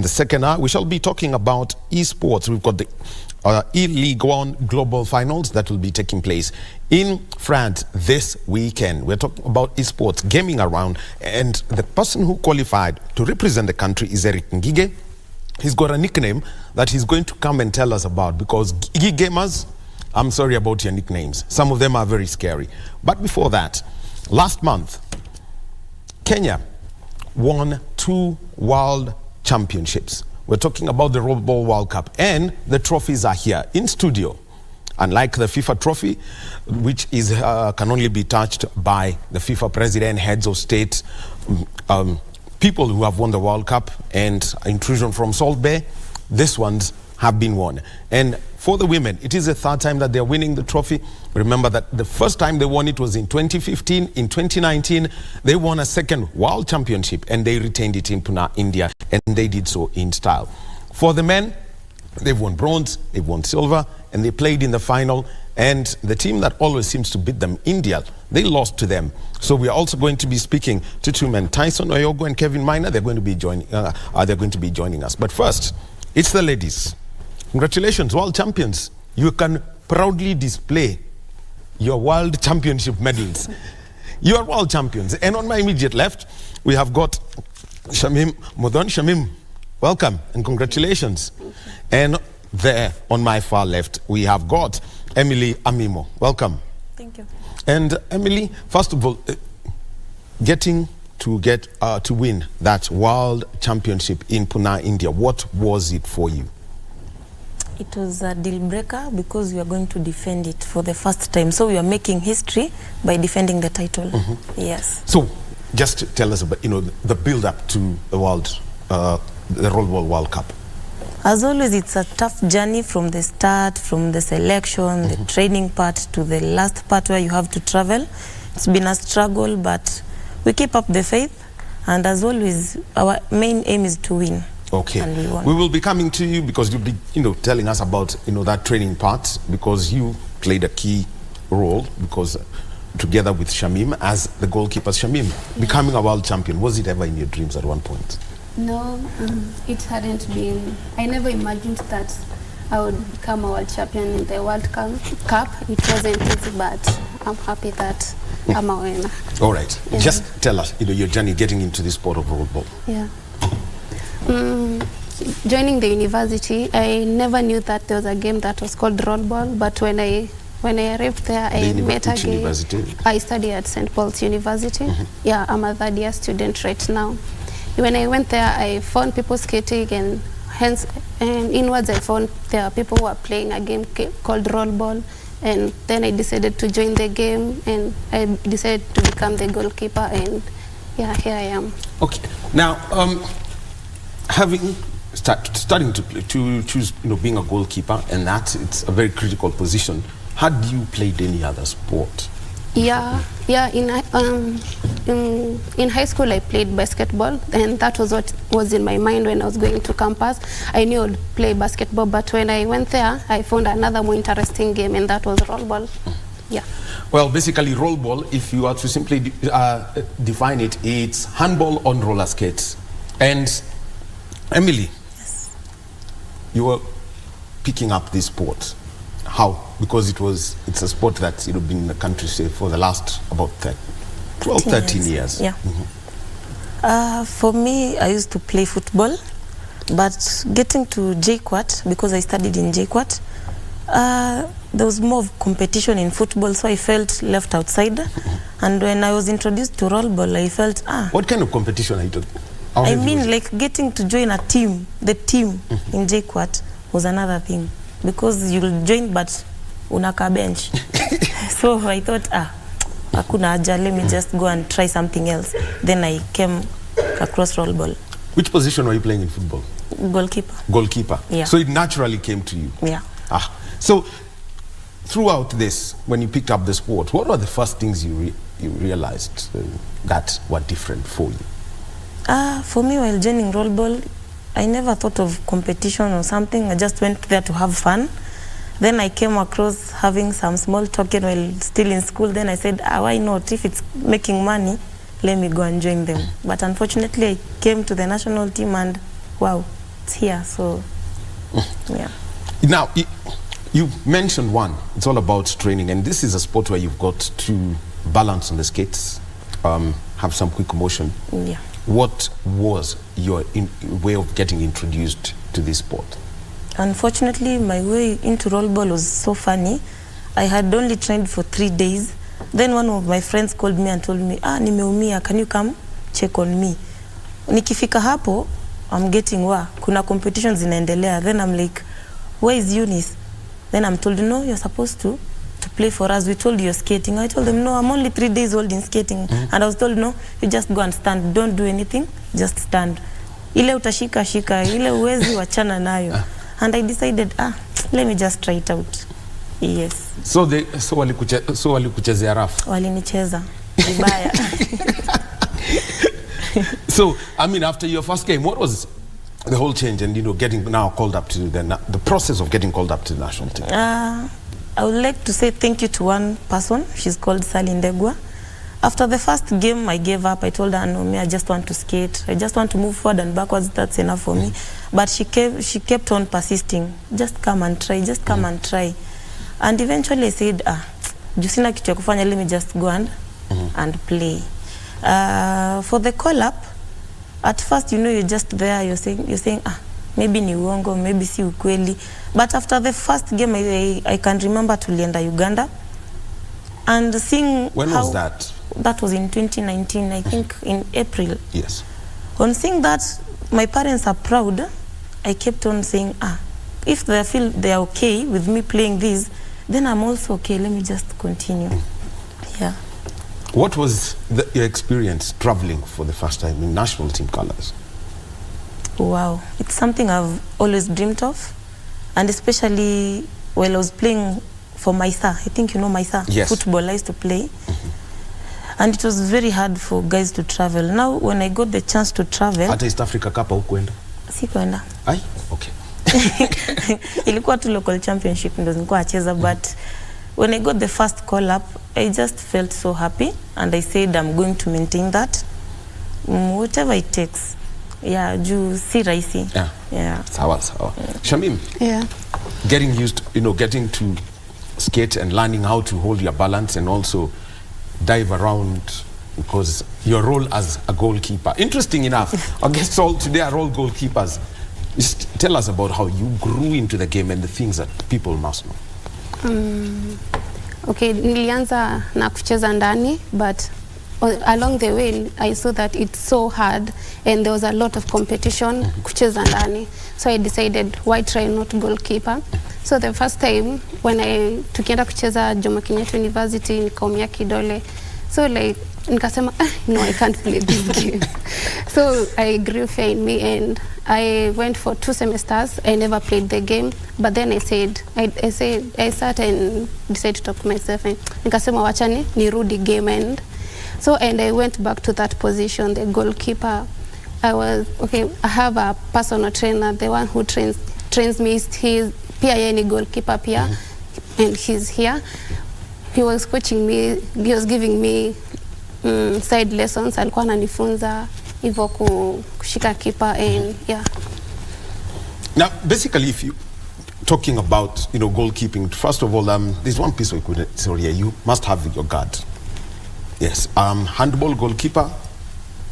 The second hour, we shall be talking about esports. We've got the E-League One Global Finals that will be taking place in France this weekend. We're talking about esports, gaming around, and the person who qualified to represent the country is Eric Ngige. He's got a nickname that he's going to come and tell us about, because Gigi gamers, I'm sorry about your nicknames. Some of them are very scary. But before that, last month, Kenya won 2 world championships. We're talking about the Rollball World Cup, and the trophies are here in studio. Unlike the FIFA trophy, which is can only be touched by the FIFA president, heads of state, people who have won the World Cup, and intrusion from Salt Bay, these ones have been won. And for the women, it is the 3rd time that they're winning the trophy. Remember that the first time they won it was in 2015. In 2019, they won a 2nd World Championship, and they retained it in Pune, India, and they did so in style. For the men, they've won bronze, they've won silver, and they played in the final. And the team that always seems to beat them, India, they lost to them. So we are also going to be speaking to 2 men, Tyson Oyogo and Kevin Miner. They're going to be joining us. But first, it's the ladies. Congratulations, world champions. You can proudly display your world championship medals. You are world champions. And on my immediate left, we have got Shamim Modon. Shamim, welcome and congratulations. And there on my far left, we have got Emily Amimo. Welcome. Thank you. And Emily, first of all, getting to win that world championship in Pune, India, what was it for you? It was a deal breaker because we are going to defend it for the first time. So we are making history by defending the title. Yes. So just tell us about, the build up to the the Rollball World Cup. As always, it's a tough journey from the start, from the selection, the training part to the last part where you have to travel. It's been a struggle, but we keep up the faith. And as always, our main aim is to win. Okay, we will be coming to you because you'll be, telling us about, that training part, because you played a key role, because together with Shamim as the goalkeeper. Shamim, becoming a world champion, was it ever in your dreams at one point? No, it hadn't been. I never imagined that I would become a world champion in the World Cup. It wasn't easy, but I'm happy that I'm a winner. All right, just tell us, your journey getting into the sport of rollball. Yeah. Joining the university, I never knew that there was a game that was called rollball, but when I arrived there, I met a game. University? I study at St. Paul's University. Yeah, I'm a 3rd year student right now. When I went there, I found people skating, and hence, inwards I found there are people who are playing a game called rollball, and then I decided to join the game, and I decided to become the goalkeeper, and yeah, here I am. Okay, now having starting to choose, being a goalkeeper, and it's a very critical position. Had you played any other sport? Yeah. In high school, I played basketball, and that was what was in my mind when I was going to campus. I knew I would play basketball, but when I went there, I found another more interesting game, and that was rollball. Yeah. Well, basically, rollball, if you are to simply define it, it's handball on roller skates. And Emily, yes, you were picking up this sport. How? Because it's a sport that's been in the country, say, for the last about 13 years. Yeah. For me, I used to play football, but getting to JKUAT, because I studied in JKUAT, there was more of competition in football, so I felt left outside. And when I was introduced to rollball, I felt, What kind of competition are you talking? I mean, like getting to join a team, the team in JKUAT was another thing, because you'll join but unaka bench. So I thought, hakuna haja, let me just go and try something else. Then I came across rollball. Which position were you playing in football? Goalkeeper. Goalkeeper. Yeah. So it naturally came to you. Yeah. So throughout this, when you picked up the sport, what were the first things you realized that were different for you? For me, while joining rollball, I never thought of competition or something. I just went there to have fun. Then I came across having some small token while still in school. Then I said, why not? If it's making money, let me go and join them. But unfortunately, I came to the national team, and wow, it's here. So, yeah. Now, you mentioned one. It's all about training, and this is a sport where you've got to balance on the skates, have some quick motion. Yeah. What was your way of getting introduced to this sport? Unfortunately, my way into rollball was so funny. I had only trained for 3 days. Then one of my friends called me and told me, nimeumia, can you come check on me? Nikifika hapo, I'm getting kuna competitions zinaendelea. Then I'm like, where is Eunice? Then I'm told, no, you're supposed to play for us. We told you're skating. I told them, no, I'm only 3 days old in skating. And I was told, no, you just go and stand. Don't do anything, just stand. Ile utashika shika, ile uwezi wachana nayo. And I decided, let me just try it out. Yes. So walikuchezea rafu? Walinicheza vibaya. So, I mean, after your first game, what was the whole change and, getting now called up to the process of getting called up to the national team? I would like to say thank you to one person. She's called Sally Ndegwa. After the first game, I gave up. I told her, no, I just want to skate. I just want to move forward and backwards. That's enough for me. But she kept on persisting. Just come and try. Just come and try. And eventually I said, Jusina kitu ya kufanya, let me just go and play. For the call-up, at first, you're just there. You're saying, maybe ni uongo, maybe si ukweli. But after the first game, I can remember tulienda Uganda. And seeing when was that? That was in 2019, I think in April. Yes. On seeing that my parents are proud, I kept on saying, if they feel they are okay with me playing this, then I'm also okay. Let me just continue. Yeah. What was your experience traveling for the first time in national team colors? Wow. It's something I've always dreamed of. And especially while I was playing for Maisa. I think you know Maisa. Yes. Football I used to play. And it was very hard for guys to travel. Now, when I got the chance to travel... Hata East Africa Cup hukuenda? Sikuenda. Ai? Okay. Ilikuwa tu local championship ndo nilikuwa acheza, but when I got the first call up, I just felt so happy and I said I'm going to maintain that. Whatever it takes. Yeah, juu si rahisi. Yeah. Sawa. Shamim? Yeah. Getting used, getting to skate and learning how to hold your balance and also dive around, because your role as a goalkeeper. Interesting enough, our guests all today are all goalkeepers. Just tell us about how you grew into the game and the things that people must know. Okay, nilianza na kucheza ndani, but along the way I saw that it's so hard and there was a lot of competition kucheza ndani. So I decided, why try not goalkeeper? So the first time when tukienda kucheza Jomo Kenyatta University, nikaumia kidole. So like nikasema, no, I can't play this game. So I grew fear in me and I went for 2 semesters. I never played the game, but then I sat and decided to talk to myself and nikasema wachani nirudi game and I went back to that position, the goalkeeper. I have a personal trainer, the one who trains me. He's pia yeye ni goalkeeper pia, and he's here. He was coaching me, he was giving me side lessons. Alikuwa ananifunza hivyo kushika keeper and yeah. Now, basically, if you talking about goalkeeping, first of all, there's one piece we couldn't. Sorry, you must have your guard. Yes, handball goalkeeper,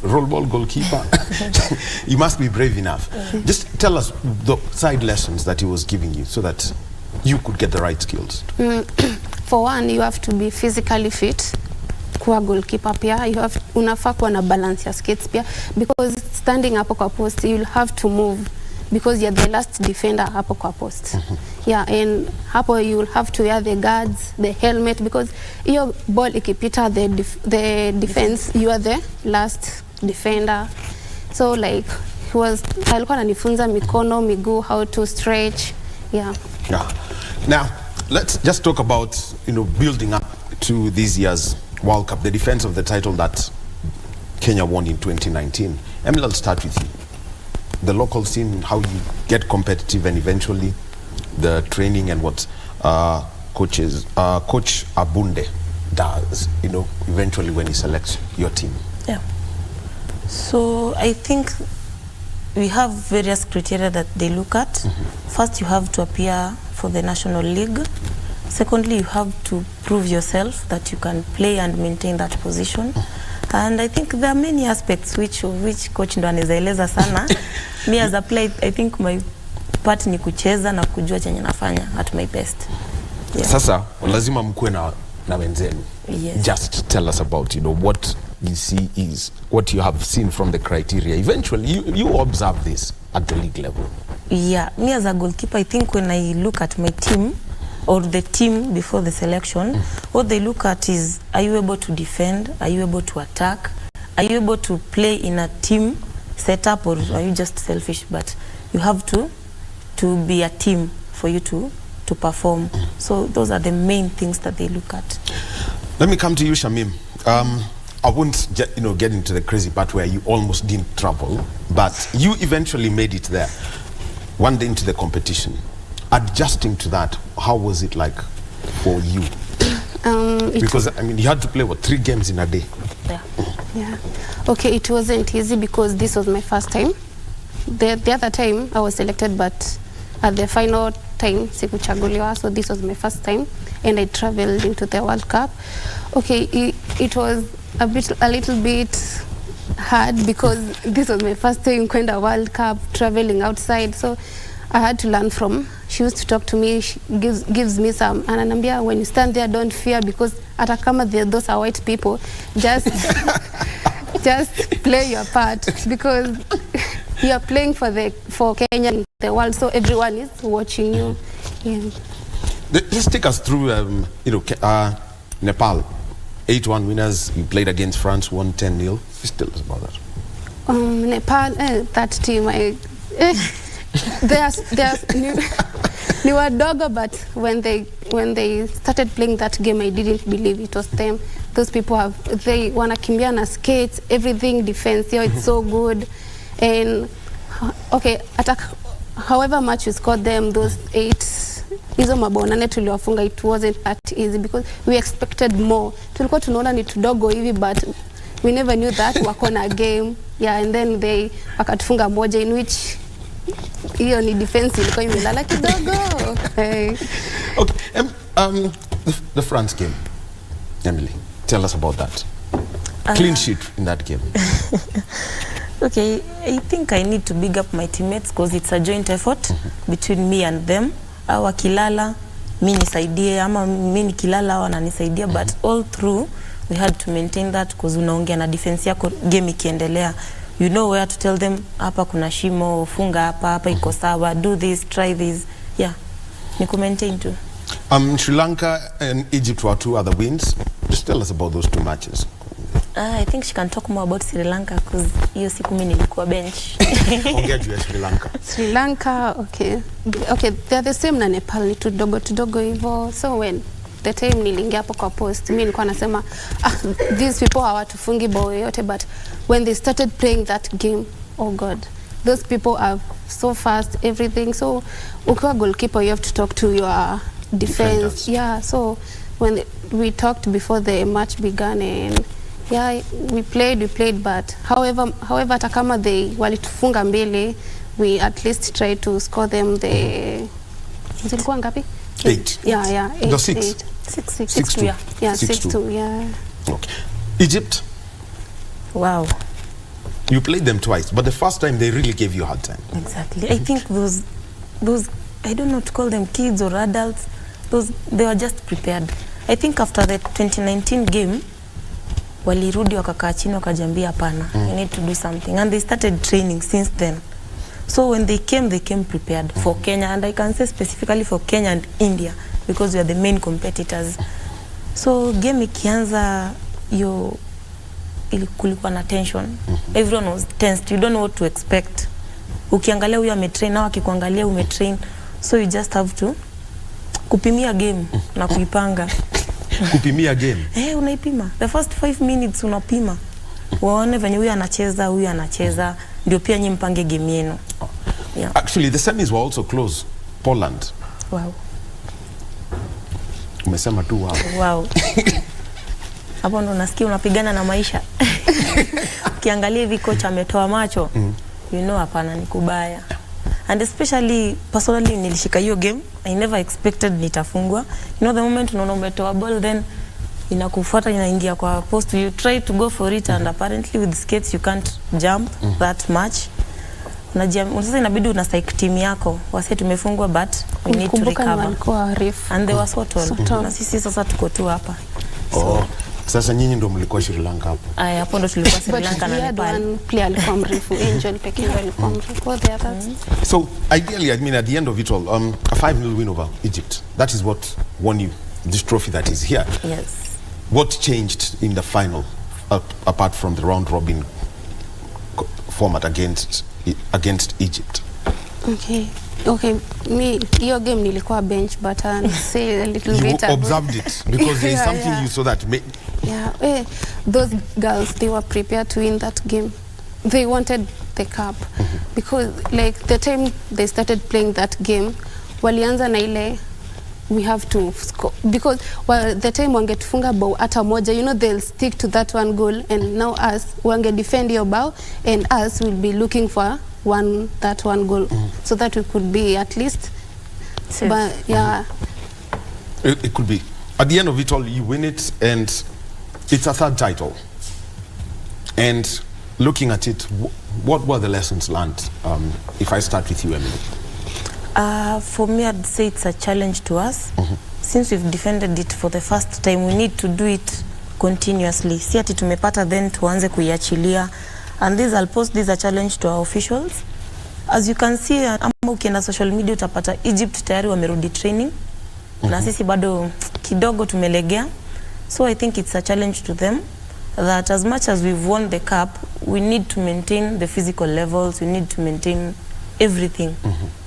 rollball goalkeeper. You must be brave enough. Just tell us the side lessons that he was giving you so that you could get the right skills. For one, you have to be physically fit. Kuwa goalkeeper pia, unafaa kuwa na balance ya skates pia, because standing hapo kwa post, you'll have to move because you're the last defender hapo kwa post. Yeah, and hapo you'll have to wear the guards, the helmet, because your ball ikipita the defense, you are the last defender. So like alikuwa ananifunza mikono, miguu, how to stretch. Yeah. Now, let's just talk about building up to this year's World Cup, the defense of the title that Kenya won in 2019. Emily, I'll start with you. The local scene, how you get competitive, and eventually the training and what Coach Abunde does, eventually when he selects your team. Yeah. So I think we have various criteria that they look at. First, you have to appear for the National League. Secondly, you have to prove yourself that you can play and maintain that position. And I think there are many aspects which coach ndo anaeleza sana. Me as a player, I think my part ni kucheza na kujua chenye nafanya at my best. Yeah. Sasa lazima mkue na wenzenu. Yes. Just tell us about, what you see is what you have seen from the criteria. Eventually, you observe this at the league level. Yeah, me as a goalkeeper, I think when I look at my team or the team before the selection, what they look at is, are you able to defend? Are you able to attack? Are you able to play in a team setup, or are you just selfish? But you have to be a team for you to perform. So those are the main things that they look at. Let me come to you, Shamim. I won't get into the crazy part where you almost didn't travel, but you eventually made it there. One day into the competition, adjusting to that, how was it like for you? Because you had to play 3 games in a day. Yeah. Okay, it wasn't easy because this was my first time. The other time I was selected, but at the final time sikuchaguliwa, so this was my first time, and I traveled into the World Cup. Okay, it was a little bit hard because this was my first time kwenda World Cup, traveling outside, so I had to learn from. She used to talk to me, she gives me some, ananiambia, when you stand there, don't fear, because hata kama those are white people, just play your part, because you are playing for Kenya in the world, so everyone is watching you. Yeah. Let's take us through Nepal. 8-1 winners. You played against France, won 10-0. Just tell us about that. Nepal, that team, they were doggo, but when they started playing that game, I didn't believe it was them. Those people they wanna kimbia na skates, everything defense. It's so good, and okay, however much we scored them, those 8. Hizo mabao 8 tuliwafunga, it wasn't that easy because we expected more. Tulikuwa tunaona ni tudogo hivi, but we never knew that wako na game. Yeah, and then they wakatufunga moja, in which hiyo ni defense ilikuwa imelala kidogo. Hey. Okay, the France game, Emily, tell us about that. Clean sheet in that game. Okay, I think I need to big up my teammates because it's a joint effort between me and them. Wakilala, mi nisaidie, ama mi nikilala wananisaidia, but all through we had to maintain that because unaongea na defense yako game ikiendelea. You know where to tell them, hapa kuna shimo, funga hapa iko sawa, do this, try this. Yeah, ni maintain too. Sri Lanka and Egypt were 2 other wins. Just tell us about those 2 matches. I think she can talk more about Sri Lanka because hiyo siku mimi nilikuwa bench. Ongea juu ya Sri Lanka. Sri Lanka, okay, they're the same na Nepal, ni tudogo hivyo. So when the time niliingia hapo kwa post, mimi nilikuwa nasema these people hawatufungi bao yote, but when they started playing that game, oh god, those people are so fast, everything. So ukiwa goalkeeper, you have to talk to your defense. Yeah, so when we talked before the match began, and yeah, we played, but however hata kama they walitufunga mbili, we at least try to score them zilikuwa ngapi? 8. Yeah, 8. The 6. 6-2. Yeah, 6-2. Yeah. Okay. Egypt. Wow. You played them twice, but the first time they really gave you a hard time. Exactly. I think those I don't know to call them kids or adults. They were just prepared. I think after the 2019 game, walirudi wakakaa chini wakajambia hapana, you need to do something, and they started training since then. So when they came prepared for Kenya, and I can say specifically for Kenya and India because we are the main competitors. So game ikianza, kulikuwa na tension. Everyone was tensed. You don't know what to expect. Ukiangalia huyu ametrain, na akikuangalia umetrain, so you just have to kupimia game na kuipanga. Kupimia game? Unaipima. The first 5 minutes unapima. Waone venye huyu anacheza, ndio pia nyinyi mpange game yenu. Yeah. Actually, the semis were also close. Poland. Wow. Umesema tu wow. Wow. Hapo ndo nasikia unapigana na maisha. Ukiangalia hivi kocha ametoa macho. you know hapana ni kubaya. And especially personally nilishika hiyo game, I never expected nitafungwa. You know the moment unaona umetoa ball then inakufuata inaingia kwa post, you try to go for it and apparently with skates you can't jump that much. Sasa inabidi una psych team yako wase tumefungwa but we need to recover. And they were so tall. Na sisi sasa tuko tu hapa. Oh, sasa nyinyi ndo mlikuwa Sri Lanka hapo. Aya, hapo ndo tulikuwa Sri Lanka na Nepal. One player alikuwa mrefu, Angel pekee ndo alikuwa mrefu. The others. So ideally, I mean, at the end of it all, a 5-0 win over Egypt. That is what won you this trophy that is here. Yes. What changed in the final, apart from the round robin format against Egypt? Okay, me your game nilikuwa bench, but say a little bit. You observed it because there is something you saw that. Those girls, they were prepared to win that game. They wanted the cup because like the time they started playing that game, walianza na ile we have to score because the time wangetufunga bao hata moja, you know, they'll stick to that one goal, and now us wange defend your bao and us will be looking for that one goal so that we could be at least safe. But it could be at the end of it all you win it and it's a third title. And looking at it, what were the lessons learned? If I start with you, Emily. For me, I'd say it's a challenge to us. Since we've defended it for the first time, we need to do it continuously. Si ati tumepata then tuanze kuiachilia. And I'll post this a challenge to our officials. As you can see, ama ukienda social media utapata Egypt tayari wamerudi training. Na sisi bado kidogo tumelegea. So I think it's a challenge to them that as much as we've won the cup, we need to maintain the physical levels, we need to maintain everything.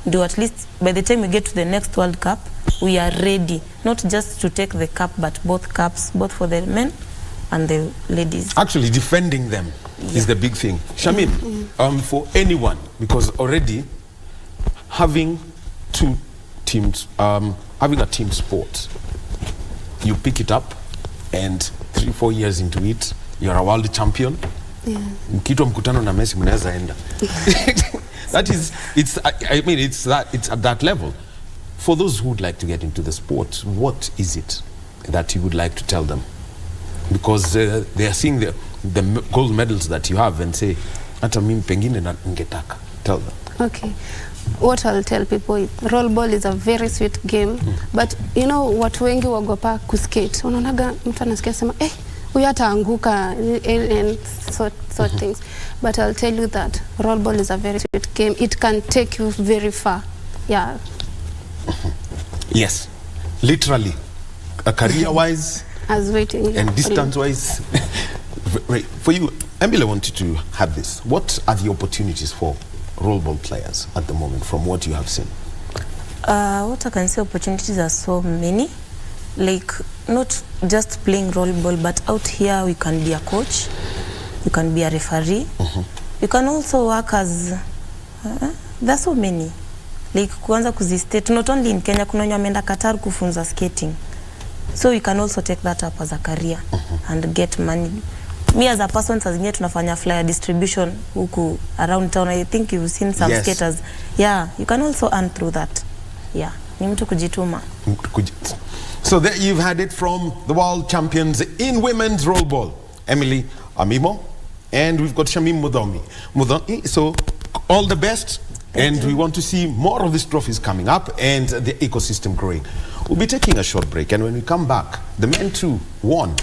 Do at least by the time we get to the next World Cup, we are ready, not just to take the cup, but both cups, both for the men and the ladies. Actually, defending them is the big thing. Shamin, for anyone, because already having two teams, having a team sport, you pick it up and 3-4 years into it, you're a world champion. Mkitwa mkutano na Messi mnaweza enda. That is, it's at that level. For those who would like to get into the sport, what is it that you would like to tell them? Because they are seeing the gold medals that you have and say, hata mimi pengine na ningetaka. Tell them. Okay. What I'll tell people is rollball is a very sweet game, but you know watu wengi wagopa kuskate. Unaonaga mtu anasikia sema huyu ataanguka and sort things. But I'll tell you that rollball is a very sweet game. It can take you very far. Yeah. Yes. Literally. Career-wise as waiting and distance-wise. For you, Emily, I wanted to have this. What are the opportunities for rollball players at the moment from what you have seen? What I can say, opportunities are so many. Like not just playing rollball, but out here we can be a coach, you can be a referee, you can also work as there's so many. Like kuanza kuzistate, not only in Kenya, kuna wenye wameenda Qatar kufunza skating, so you can also take that up as a career and get money. Me as a person, saa zingine tunafanya flyer distribution huku around town. I think you've seen some skaters. Yeah, you can also earn through that. Yeah, ni mtu kujituma. So there you've had it from the world champions in women's rollball, Emily Amimo, and we've got Shamim Mudhomi. So all the best, and we want to see more of these trophies coming up and the ecosystem growing. We'll be taking a short break, and when we come back, the men too won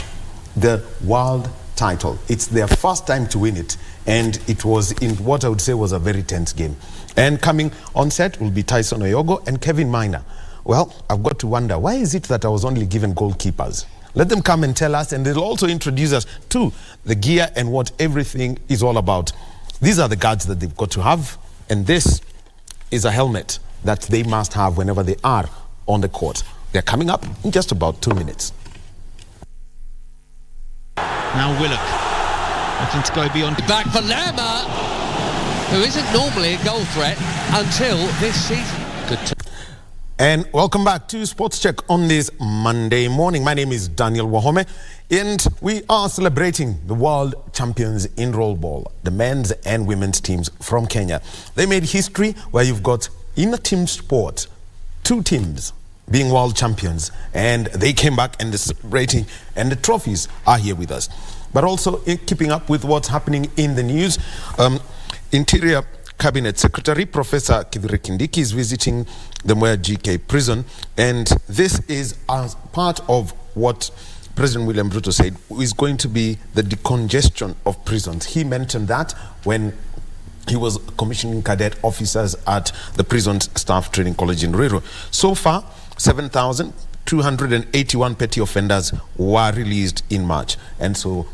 the world title. It's their first time to win it, and it was in what I would say was a very tense game. And coming on set will be Tyson Oyogo and Kevin Miner. Well, I've got to wonder, why is it that I was only given goalkeepers? Let them come and tell us, and they'll also introduce us to the gear and what everything is all about. These are the guards that they've got to have, and this is a helmet that they must have whenever they are on the court. They're coming up in just about 2 minutes. Now Willock looking to go beyond. Back for Lerma, who isn't normally a goal threat until this season. Good. And welcome back to Sports Check on this Monday morning. My name is Daniel Wahome, and we are celebrating the world champions in roll ball, the men's and women's teams from Kenya. They made history where you've got, in a team sport, 2 teams being world champions, and they came back and they're celebrating, and the trophies are here with us. But also, in keeping up with what's happening in the news, Interior Cabinet Secretary Professor Kithure Kindiki is visiting the Mwea GK prison, and this is as part of what President William Ruto said is going to be the decongestion of prisons. He mentioned that when he was commissioning cadet officers at the Prison Staff Training College in Ruiru. So far, 7,281 petty offenders were released in March, and so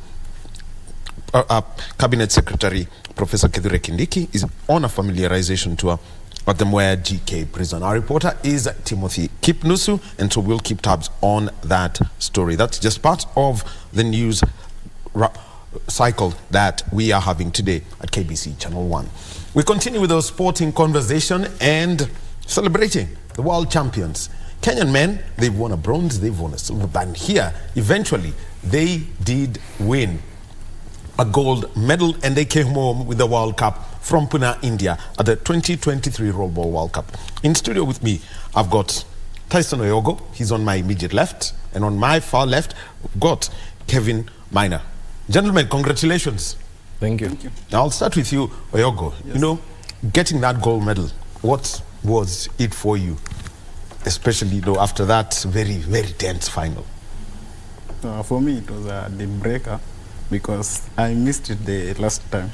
Cabinet Secretary Professor Kithure Kindiki is on a familiarization tour at the Mwea GK prison. Our reporter is Timothy Kipnusu, and so we'll keep tabs on that story. That's just part of the news cycle that we are having today at KBC Channel 1. We continue with our sporting conversation and celebrating the world champions. Kenyan men, they've won a bronze, they've won a silver, but here, eventually, they did win a gold medal, and they came home with the World Cup from Pune, India, at the 2023 Rollball World Cup. In studio with me, I've got Tyson Oyogo. He's on my immediate left, and on my far left, we've got Kevin Minor. Gentlemen, congratulations. Thank you. Now, I'll start with you, Oyogo. Yes. You know, getting that gold medal, what was it for you? Especially, though, after that very, very tense final. For me, it was a deal breaker because I missed it the last time.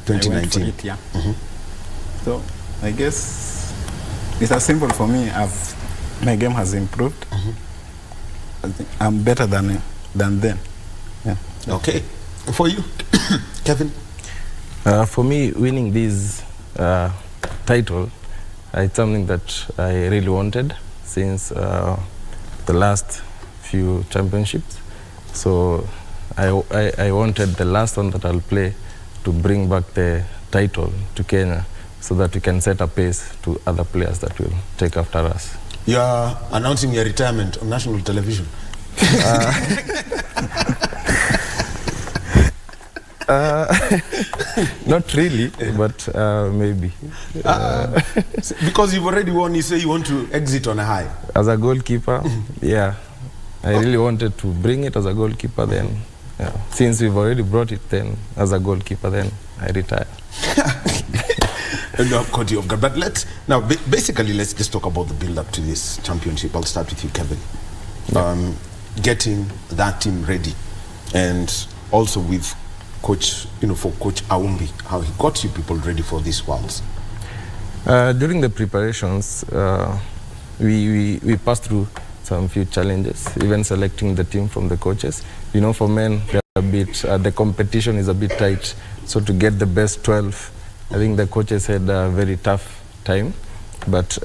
2019. I went for it, yeah. So I guess it's as simple for me. My game has improved. I think I'm better than then. Yeah. Okay. For you, Kevin? For me, winning this title, it's something that I really wanted since the last few championships. So I wanted the last one that I'll play to bring back the title to Kenya so that we can set a pace to other players that will take after us. You are announcing your retirement on national television. Not really, but maybe. Because you've already won, you say you want to exit on a high. As a goalkeeper, yeah. I really wanted to bring it as a goalkeeper then. Yeah. Since we've already brought it then, as a goalkeeper then, I retire. No, but let's, now basically let's just talk about the build-up to this championship. I'll start with you, Kevin. Yeah. Getting that team ready, and also with Coach, for Coach Aumbi, how he got you people ready for these Worlds. During the preparations, we passed through some few challenges, even selecting the team from the coaches. For men, the competition is a bit tight, so to get the best 12, I think the coaches had a very tough time. But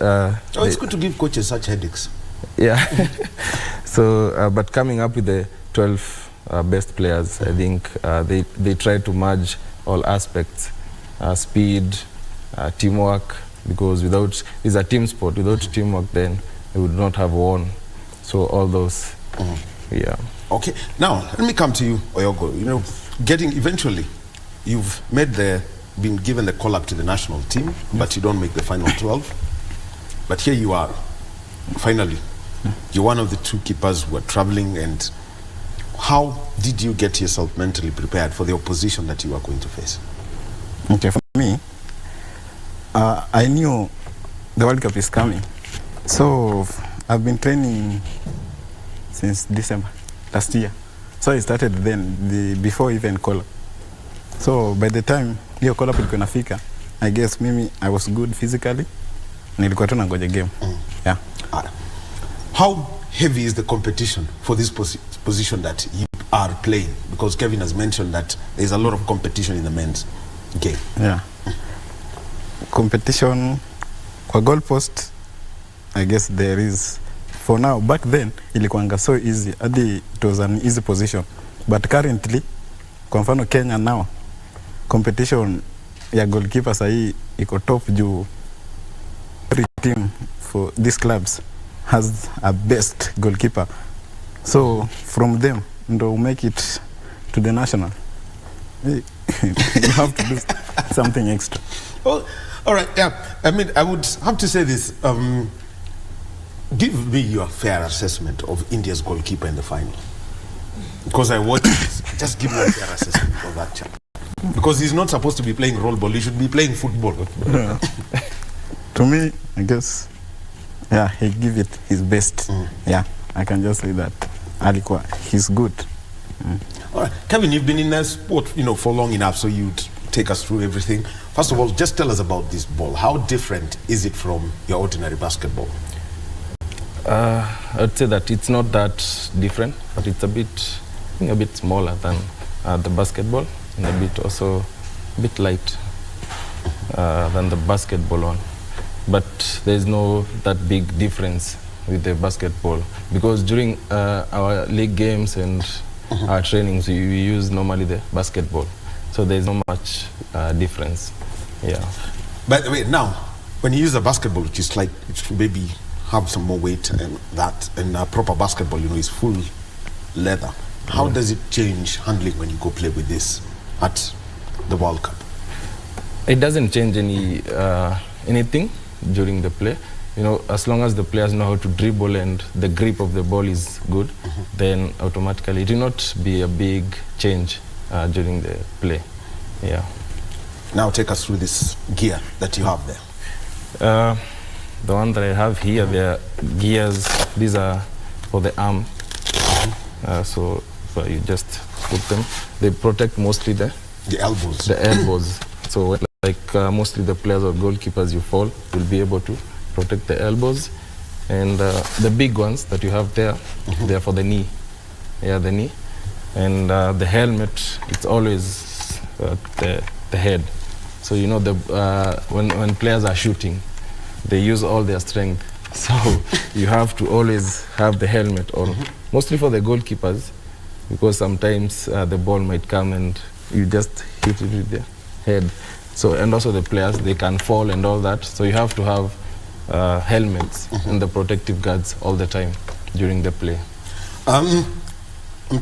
it's good to give coaches such headaches. Yeah. So, but coming up with the 12 best players, I think they try to merge all aspects, speed, teamwork, because it's a team sport. Without teamwork, then they would not have won. So all those, yeah. Okay, now let me come to you, Oyogo. Eventually, you've been given the call up to the national team, yes, but you don't make the final 12. But here you are, finally. You're one of the 2 keepers who are traveling, and how did you get yourself mentally prepared for the opposition that you are going to face? Okay, for me, I knew the World Cup is coming. So I've been training since December last year. So I started then, before even call-up. So by the time hiyo call-up ilikuwa inafika, I guess I was good physically. Nilikuwa tu nangoja game. Yeah. How heavy is the competition for this position that you are playing? Because Kevin has mentioned that there's a lot of competition in the men's game. Yeah. Competition kwa goal post, I guess there is. For now, back then, ilikuanga so easy. It was an easy position. But currently, kwa mfano Kenya now, competition ya goalkeeper sahi iko top juu team for these clubs has a best goalkeeper. So from them, they'll make it to the national. You have to do something extra. Well, all right, yeah. I mean, I would have to say this. Give me your fair assessment of India's goalkeeper in the final. Because I watched this. Just give me a fair assessment of that chap. Because he's not supposed to be playing role ball. He should be playing football. Yeah. To me, I guess, yeah, he give it his best. Yeah, I can just say that. Alikuwa, he's good. All right, Kevin, you've been in a sport, for long enough, so you'd take us through everything. First of all, just tell us about this ball. How different is it from your ordinary basketball? I'd say that it's not that different, but it's a bit smaller than the basketball, and a bit also a bit light than the basketball one. But there's no that big difference with the basketball, because during our league games and our trainings we use normally the basketball, so there's not much difference. Yeah. By the way, now when you use a basketball, which is like it should maybe have some more weight, and that and a proper basketball, is full leather. How does it change handling when you go play with this at the World Cup? It doesn't change anything during the play. As long as the players know how to dribble and the grip of the ball is good, then automatically it will not be a big change during the play. Yeah. Now take us through this gear that you have there. The one that I have here, the gears, these are for the arm. So you just put them. They protect mostly the elbows. The elbows. So mostly the players or goalkeepers you fall will be able to protect the elbows. And the big ones that you have there, they are for the knee. Yeah, the knee. And the helmet, it's always the head. So when players are shooting, they use all their strength. So you have to always have the helmet on, mostly for the goalkeepers, because sometimes the ball might come and you just hit it with the head. So, and also the players, they can fall and all that. So you have to have helmets and the protective guards all the time during the play. I'm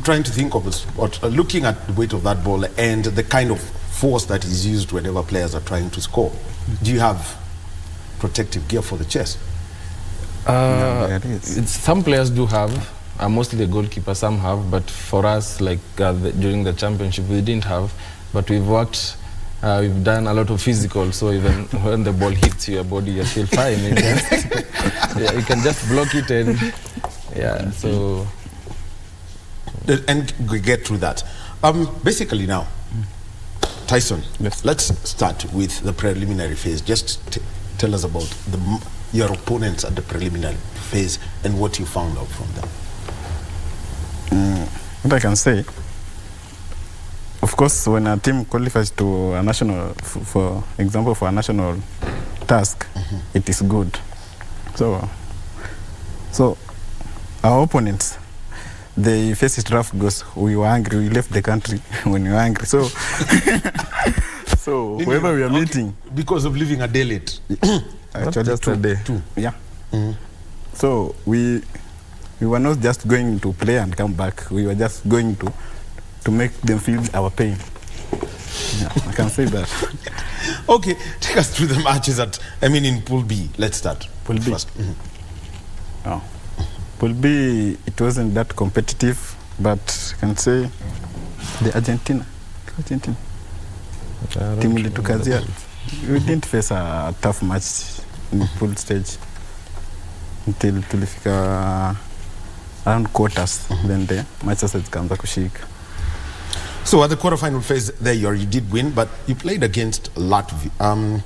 trying to think of this, but looking at the weight of that ball and the kind of force that is used whenever players are trying to score, do you have protective gear for the chest? Some players do have, mostly the goalkeeper, some have, but for us, during the championship, we didn't have, but we've worked, we've done a lot of physical, so even when the ball hits your body, you're still fine. You can just block it and, yeah, so. And we get through that. Basically now, Tyson, yes. Let's start with the preliminary phase. Just tell us about your opponents at the preliminary phase and what you found out from them. What I can say, of course, when a team qualifies to a national, for example, for a national task, it is good. So our opponents, they face it rough because we were angry. We left the country when we were angry. So, whoever we are meeting, because of leaving a day late. Actually, just a day. Two. Yeah. So we were not just going to play and come back. We were just going to make them feel our pain. Yeah, I can say that. Okay, take us through the matches in Pool B. Let's start. Pool B. First. Oh. Pool B, it wasn't that competitive, but I can say the Argentina. Team Litukazia. We didn't face a tough match in the pool stage until tulifika around quarters. Then the matches zikaanza kushika. So at the quarterfinal phase there you did win, but you played against Latvia.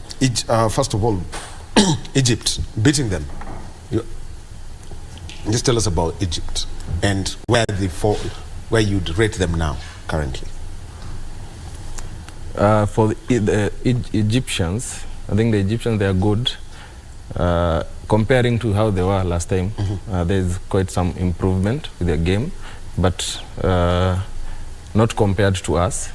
First of all, Egypt, beating them. Just tell us about Egypt and where they fall, where you'd rate them now, currently. For the Egyptians, I think the Egyptians, they are good. Comparing to how they were last time, there's quite some improvement with their game, but not compared to us,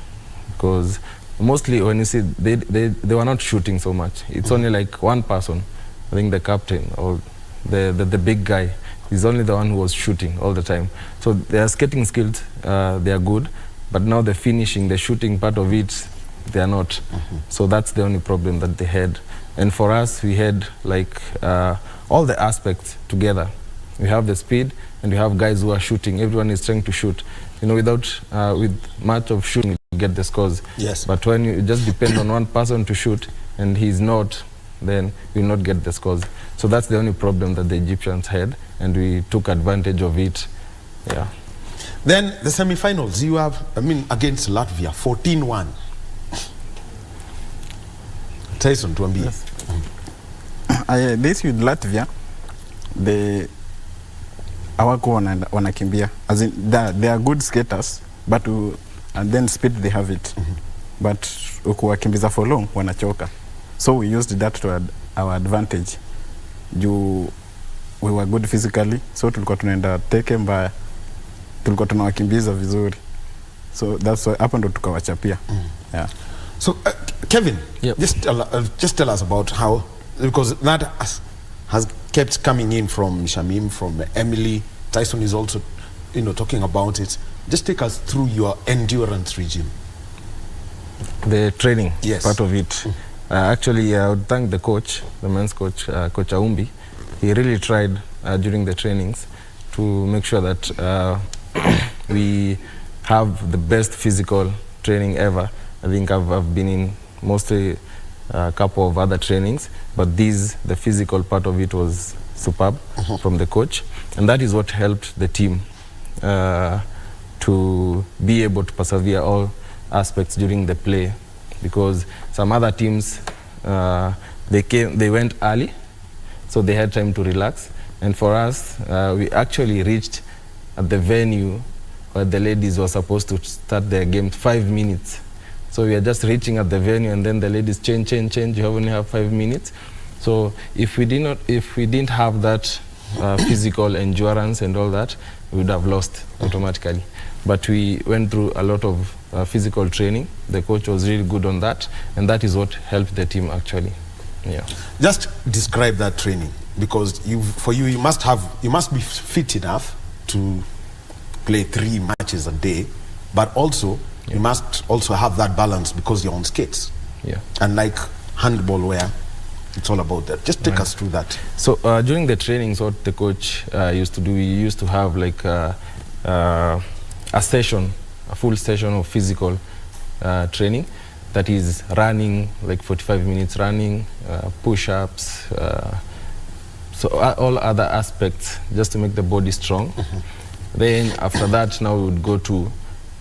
because mostly when you see, they were not shooting so much. It's only like one person I think the captain or the big guy is only the one who was shooting all the time. So their skating skills, they are good, but now the finishing, the shooting part of it, they are not. So that's the only problem that they had. And for us, we had like all the aspects together. We have the speed, and we have guys who are shooting. Everyone is trying to shoot. You know, with much of shooting, you get the scores. Yes. But when you just depend on one person to shoot, and he's not, then you will not get the scores. So that's the only problem that the Egyptians had, and we took advantage of it. Yeah. Then the semi-finals, you have, against Latvia, 14-1. Tyson, tuambie. Yes. This with Latvia, hawako wanakimbia. As in, they are good skaters, but and then speed they have it. But ukiwakimbiza for long, wanachoka. So we used that to our advantage. We were good physically, so tulikuwa tunaenda teke mbaya. Tulikuwa tunawakimbiza vizuri. So that's why hapo ndo tukawachapia. Yeah. So Kevin, yep. just tell us about how, because that has kept coming in from Shamim, from Emily. Tyson is also, talking about it. Just take us through your endurance regime. The training, yes, part of it. Actually, I would thank the coach, the men's coach, Coach Aumbi. He really tried during the trainings to make sure that we have the best physical training ever. I think I've been in mostly a couple of other trainings, but the physical part of it was superb from the coach. And that is what helped the team to be able to persevere all aspects during the play. Because some other teams, they went early, so they had time to relax. And for us, we actually reached at the venue where the ladies were supposed to start their game 5 minutes. So we are just reaching at the venue, and then the ladies change. You only have 5 minutes. So if we didn't have that physical endurance and all that, we would have lost automatically. But we went through a lot of physical training. The coach was really good on that, and that is what helped the team actually. Yeah. Just describe that training, because you must be fit enough to play 3 matches a day, but also you must also have that balance because you're on skates. Yeah. And like handball, where it's all about that. Just take us through that. So during the trainings, what the coach used to do, we used to have like a session, a full session of physical training, that is running, like 45 minutes running, push-ups, so all other aspects, just to make the body strong. Then after that, now we would go to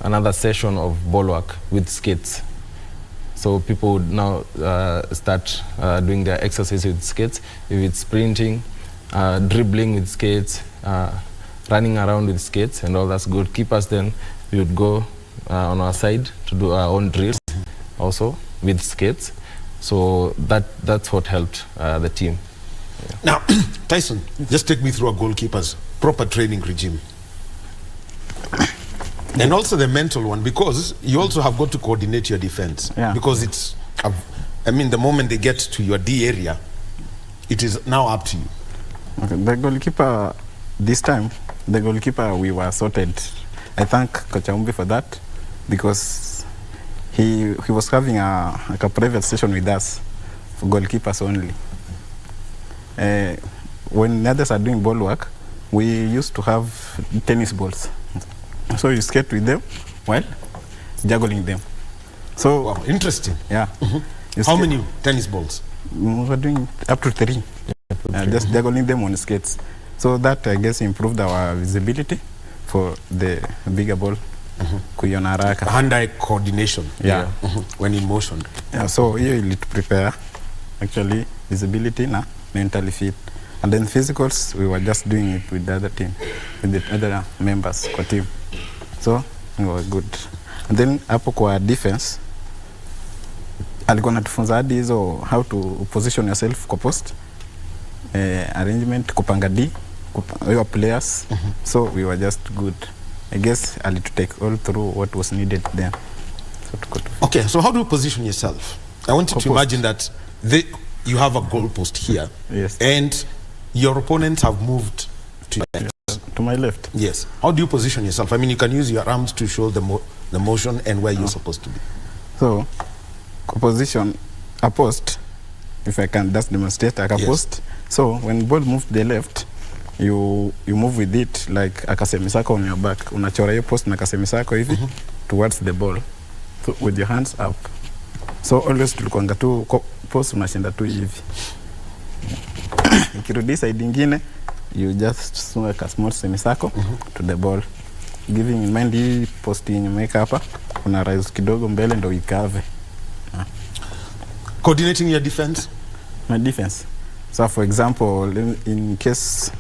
another session of ball work with skates. So people would now start doing their exercise with skates, if it's sprinting, dribbling with skates, running around with skates, and all that's good. Keepers, then we would go on our side to do our own drills also with skates. So that's what helped the team. Yeah. Now, Tyson, just take me through a goalkeeper's proper training regime. And also the mental one, because you also have got to coordinate your defense. Yeah. Because it's, the moment they get to your D area, it is now up to you. Okay. The goalkeeper, this time, we were sorted. I thank Coach Aumbi for that, because he was having a private session with us for goalkeepers only. When others are doing ball work, we used to have tennis balls. So you skate with them while juggling them. So wow, interesting. Yeah. How many tennis balls? We were doing up to 3. Just juggling them on skates. So that, I guess, improved our visibility for the bigger ball. Kuiona haraka. Hand-eye coordination. Yeah. When in motion. Yeah, so here you prepare actually visibility na mentally fit. And then physicals, we were just doing it with the other team, with the other members kwa team. So we were good. And then hapo kwa defense, alikuwa natufunza hadi hizo how to position yourself kwa post, arrangement, kupanga D, your players. So we were just good. I guess I had to take all through what was needed there. So okay, so how do you position yourself? I want you to imagine that you have a goal post here. Yes. And your opponents have moved to your left. To my left. Yes. How do you position yourself? I mean, you can use your arms to show the motion and where you're supposed to be. So, position a post, if I can just demonstrate like a Yes. post. So, when ball moves to the left, you move with it like a kasemisako on your back. Unachora hiyo post na kasemisako hivi towards the ball. So, with your hands up. So, always tulikuanga tu post unashinda tu hivi. Ikirudi side ingine, you just swing a small semicircle to the ball. Giving in mind hii post yenye umeweka hapa, una rise kidogo mbele ndo ikave. Coordinating your defense? My defense. So for example, in case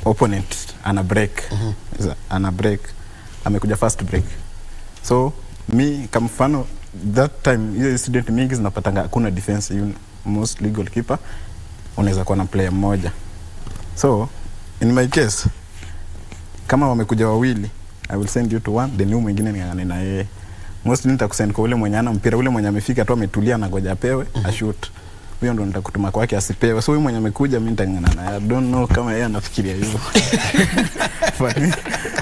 opponent ana break, amekuja fast break. So mi kama mfano that time hiyo student mingi zinapatanga hakuna defense, mostly goalkeeper unaweza kuwa na player mmoja. So in my case kama wamekuja wawili, I will send you to one, then mwingine ngangane na yeye. Mostly nitakusend kwa ule mwenye ana mpira, ule mwenye amefika tu ametulia na ngoja apewe, ashoot. Huyo ndo nitakutuma kwake asipewe. So huyu mwenye amekuja mimi nitangana naye. I don't know kama yeye anafikiria hivyo.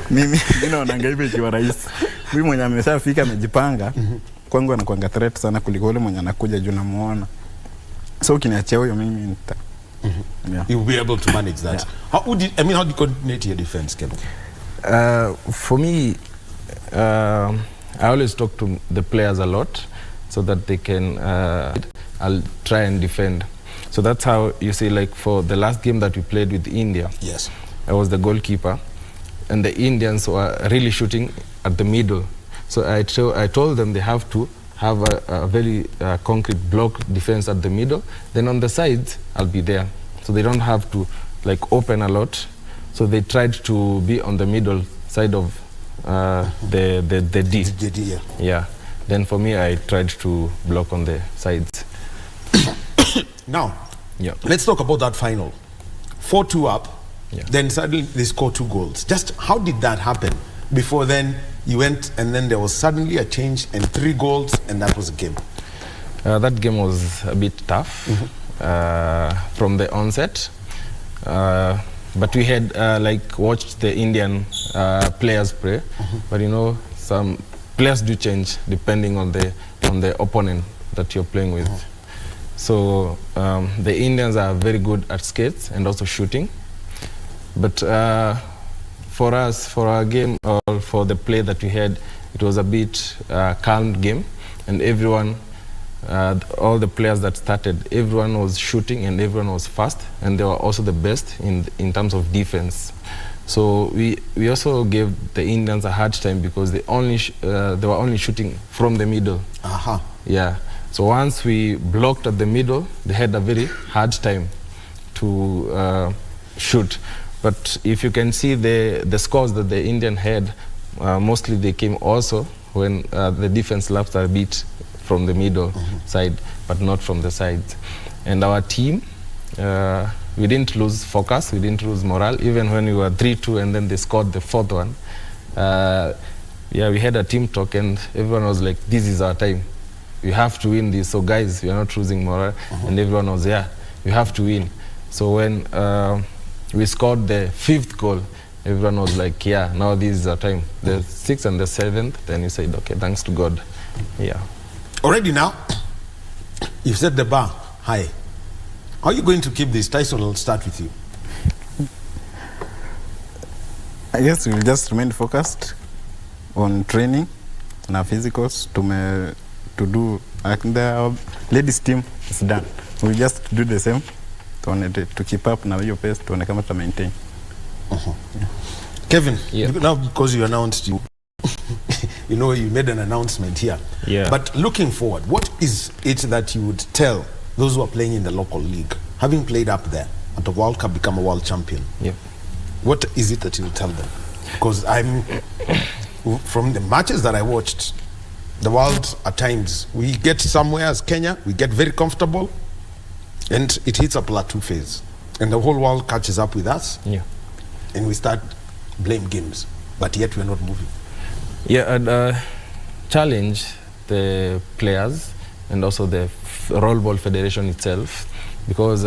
Mimi naona ngaibe ikiwa rahisi. Huyu mwenye ameshafika amejipanga, kwangu anakuanga threat sana kuliko ule mwenye anakuja juu namuona. So ukiniachia huyo mimi nita Yeah. You'll be able to manage that. Yeah. How do you coordinate your defense, Kevin? For me, I always talk to the players a lot so that they can, I'll try and defend. So that's how you see, like for the last game that we played with India, yes, I was the goalkeeper and the Indians were really shooting at the middle. So I told them they have to have a very concrete block defense at the middle. Then on the sides, I'll be there. So they don't have to like open a lot. So they tried to be on the middle side of the D. The D, yeah. Yeah. Then for me, I tried to block on the sides. Now, yeah, let's talk about that final. 4-2 up, yeah, then suddenly they score 2 goals. Just how did that happen? Before then, you went and then there was suddenly a change and 3 goals and that was a game. That game was a bit tough from the onset. But we had like watched the Indian players play. But you know, some players do change depending on the opponent that you're playing with. So the Indians are very good at skates and also shooting. But for us, for our game or for the play that we had, it was a bit calm game, and everyone, all the players that started, everyone was shooting and everyone was fast, and they were also the best in terms of defense. So we also gave the Indians a hard time because they were only shooting from the middle. Yeah. So once we blocked at the middle, they had a very hard time to shoot. But if you can see the scores that the Indian had, mostly they came also when the defense laps are a bit from the middle side, but not from the sides. And our team, we didn't lose focus, we didn't lose morale, even when we were 3-2 and then they scored the 4th one. Yeah, we had a team talk and everyone was like, this is our time. We have to win this. So guys, we are not losing morale. And everyone was, yeah, we have to win. So when we scored the 5th goal, everyone was like, yeah, now this is our time. The 6th and the 7th, then you said, okay, thanks to God. Yeah. Already now, you've set the bar high. How are you going to keep this? Tyson, will start with you. I guess we'll just remain focused on training and our physicals to do, the ladies team is done. We'll just do the same to keep up now your pace to maintain. Yeah. Kevin, now because you announced you know, you made an announcement here. Yeah. But looking forward, what is it that you would tell those who are playing in the local league, having played up there at the World Cup, become a world champion? Yeah. What is it that you tell them? Because from the matches that I watched, the world at times, we get somewhere as Kenya, we get very comfortable, and it hits a plateau phase. And the whole world catches up with us, and we start blame games, but yet we're not moving. Yeah, and challenge the players and also the Roll Ball Federation itself because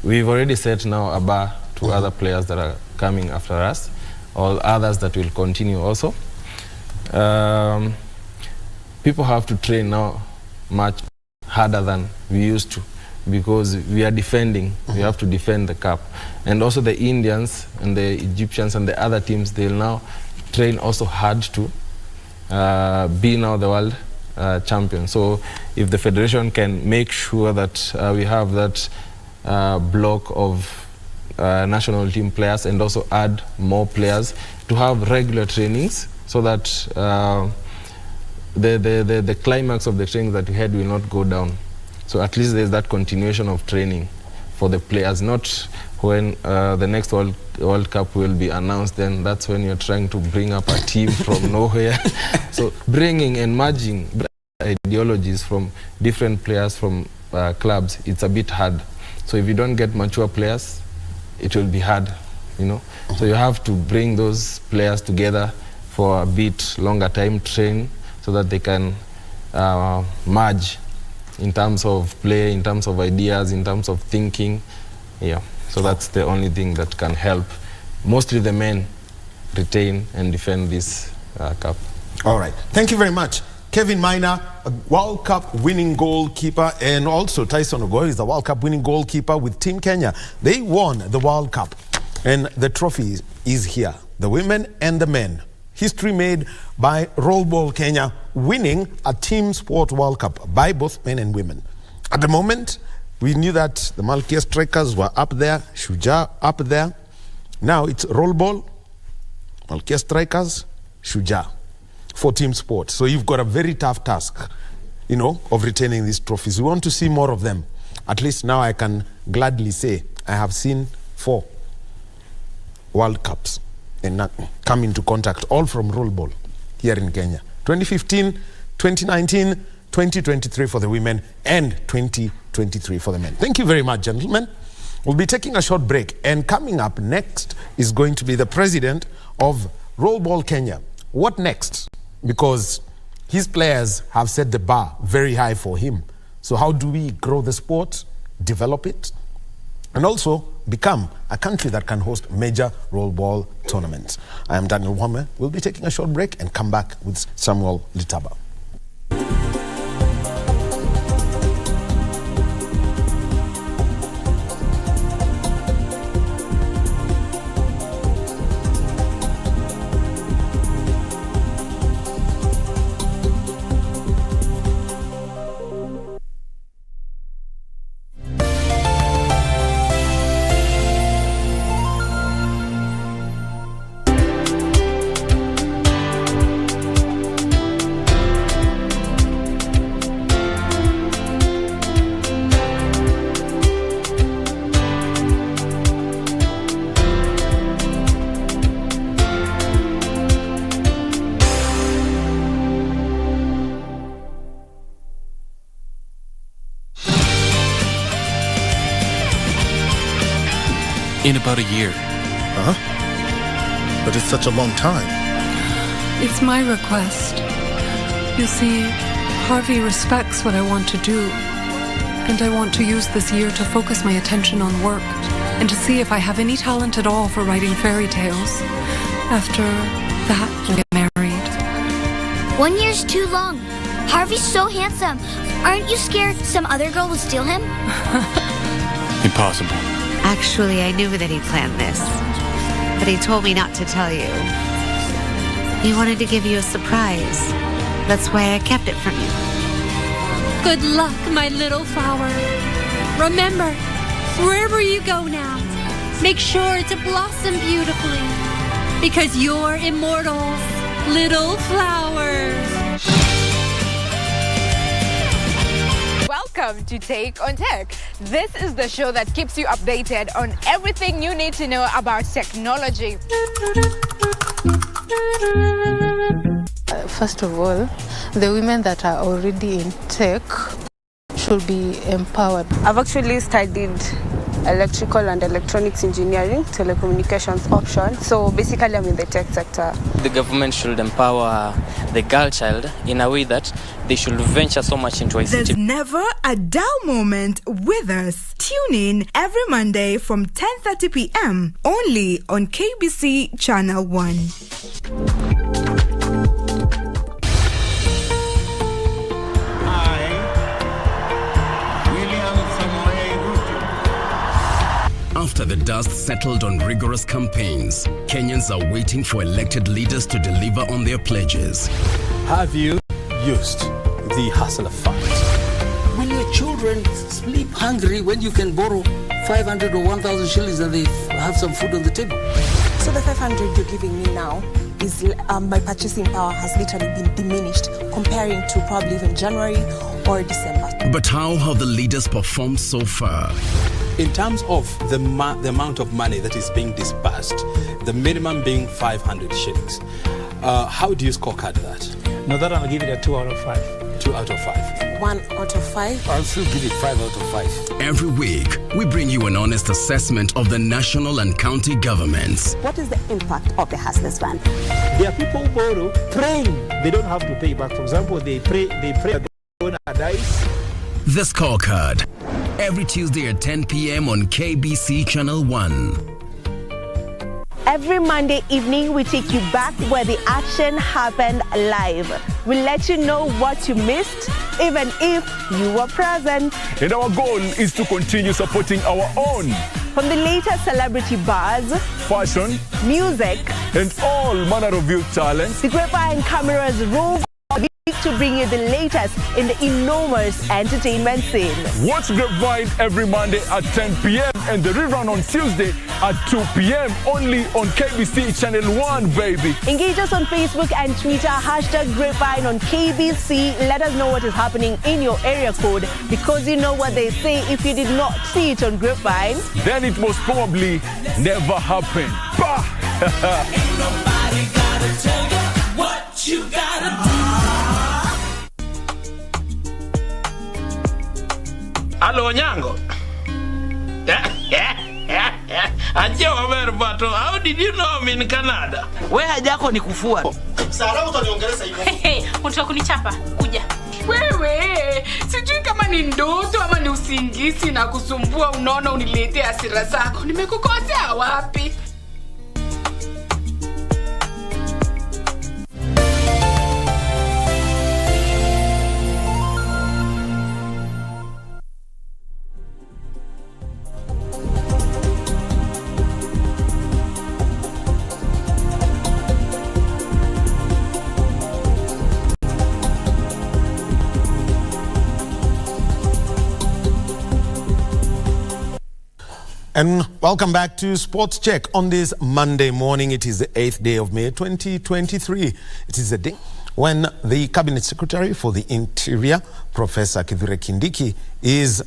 we've already set now a bar to other players that are coming after us, or others that will continue also. People have to train now much harder than we used to, because we are defending. We have to defend the cup. And also the Indians and the Egyptians and the other teams, they'll now train also hard to be now the world champion. So if the federation can make sure that we have that block of national team players, and also add more players to have regular trainings, so that the climax of the training that we had will not go down. So at least there's that continuation of training for the players, not when the next World Cup will be announced, then that's when you're trying to bring up a team from nowhere. So bringing and merging ideologies from different players from clubs, it's a bit hard. So if you don't get mature players, it will be hard, you know. So you have to bring those players together for a bit longer time, train, so that they can merge in terms of play, in terms of ideas, in terms of thinking. Yeah, so that's the only thing that can help mostly the men retain and defend this cup. All right, thank you very much. Kevin Maina, a World Cup winning goalkeeper, and also Tyson Ogoy is the World Cup winning goalkeeper with Team Kenya. They won the World Cup, and the trophy is here. The women and the men. History made by Rollerball Kenya, winning a team sport World Cup by both men and women. At the moment, we knew that the Malkia strikers were up there, Shujaa up there. Now it's Rollerball, Malkia strikers, Shujaa for team sport. So you've got a very tough task, you know, of retaining these trophies. We want to see more of them. At least now I can gladly say I have seen 4 World Cups and come into contact, all from Rollerball here in Kenya. 2015, 2019, 2023 for the women, and 2023 for the men. Thank you very much, gentlemen. We'll be taking a short break, and coming up next is going to be the president of Rollerball Kenya. What next? Because his players have set the bar very high for him. So how do we grow the sport, develop it, and also become a country that can host major rollerball tournaments? I am Daniel Wahome. We'll be taking a short break and come back with Samuel Litaba. In about a year. Huh? But it's such a long time. It's my request. You see, Harvey respects what I want to do, and I want to use this year to focus my attention on work and to see if I have any talent at all for writing fairy tales. After that, we'll get married. 1 year's too long. Harvey's so handsome. Aren't you scared some other girl will steal him? Impossible. Actually, I knew that he planned this, but he told me not to tell you. He wanted to give you a surprise. That's why I kept it from you. Good luck, my little flower. Remember, wherever you go now, make sure to blossom beautifully, because you're immortals, little flowers. Welcome to Take on Tech. This is the show that keeps you updated on everything you need to know about technology. First of all, the women that are already in tech should be empowered. I've actually studied electrical and electronics engineering, telecommunications option. So basically I'm in the tech sector. The government should empower the girl child in a way that they should venture so much into ICT. There's never a dull moment with us. Tune in every Monday from 10:30 p.m. only on KBC Channel 1. After the dust settled on rigorous campaigns, Kenyans are waiting for elected leaders to deliver on their pledges. Have you used the hustler fund? When your children sleep hungry, when you can borrow 500 or 1,000 shillings and they have some food on the table. So the 500 you're giving me now is my purchasing power has literally been diminished comparing to probably even January or December. But how have the leaders performed so far? In terms of the amount of money that is being disbursed, the minimum being 500 shillings, how do you scorecard that? No, that I'll give it a 2 out of 5. 2 out of 5. 1 out of 5. I'll still give it 5 out of 5. Every week, we bring you an honest assessment of the national and county governments. What is the impact of the Hustlers Fund? There are people who borrow praying they don't have to pay back. For example, they pray that they don't dies. The Scorecard. Every Tuesday at 10 p.m. on KBC Channel 1. Every Monday evening, we take you back where the action happened live. We'll let you know what you missed, even if you were present. And our goal is to continue supporting our own. From the latest celebrity buzz, fashion, music, and all manner of youth talents, the Grapevine cameras rove to bring you the latest in the enormous entertainment scene. Watch Grapevine every Monday at 10 p.m. and the rerun on Tuesday at 2 p.m. only on KBC Channel 1, baby. Engage us on Facebook and Twitter, #Grapevine on KBC. Let us know what is happening in your area code, because you know what they say, if you did not see it on Grapevine, then it most probably never happened. Bah! Ain't nobody gotta tell you what you gotta do. Hello, Nyango. How did you know I'm in Canada? Wewe haja yako ni kufua. Sara utaniongeleza hivyo. Unataka kunichapa? Kuja. Wewe, sijui kama ni ndoto ama ni usingizi na kusumbua, unaona uniletea hasira zako. Nimekukosea wapi? And welcome back to Sports Check on this Monday morning. It is the 8th day of May 2023. It is a day when the Cabinet Secretary for the Interior, Professor Kithure Kindiki, is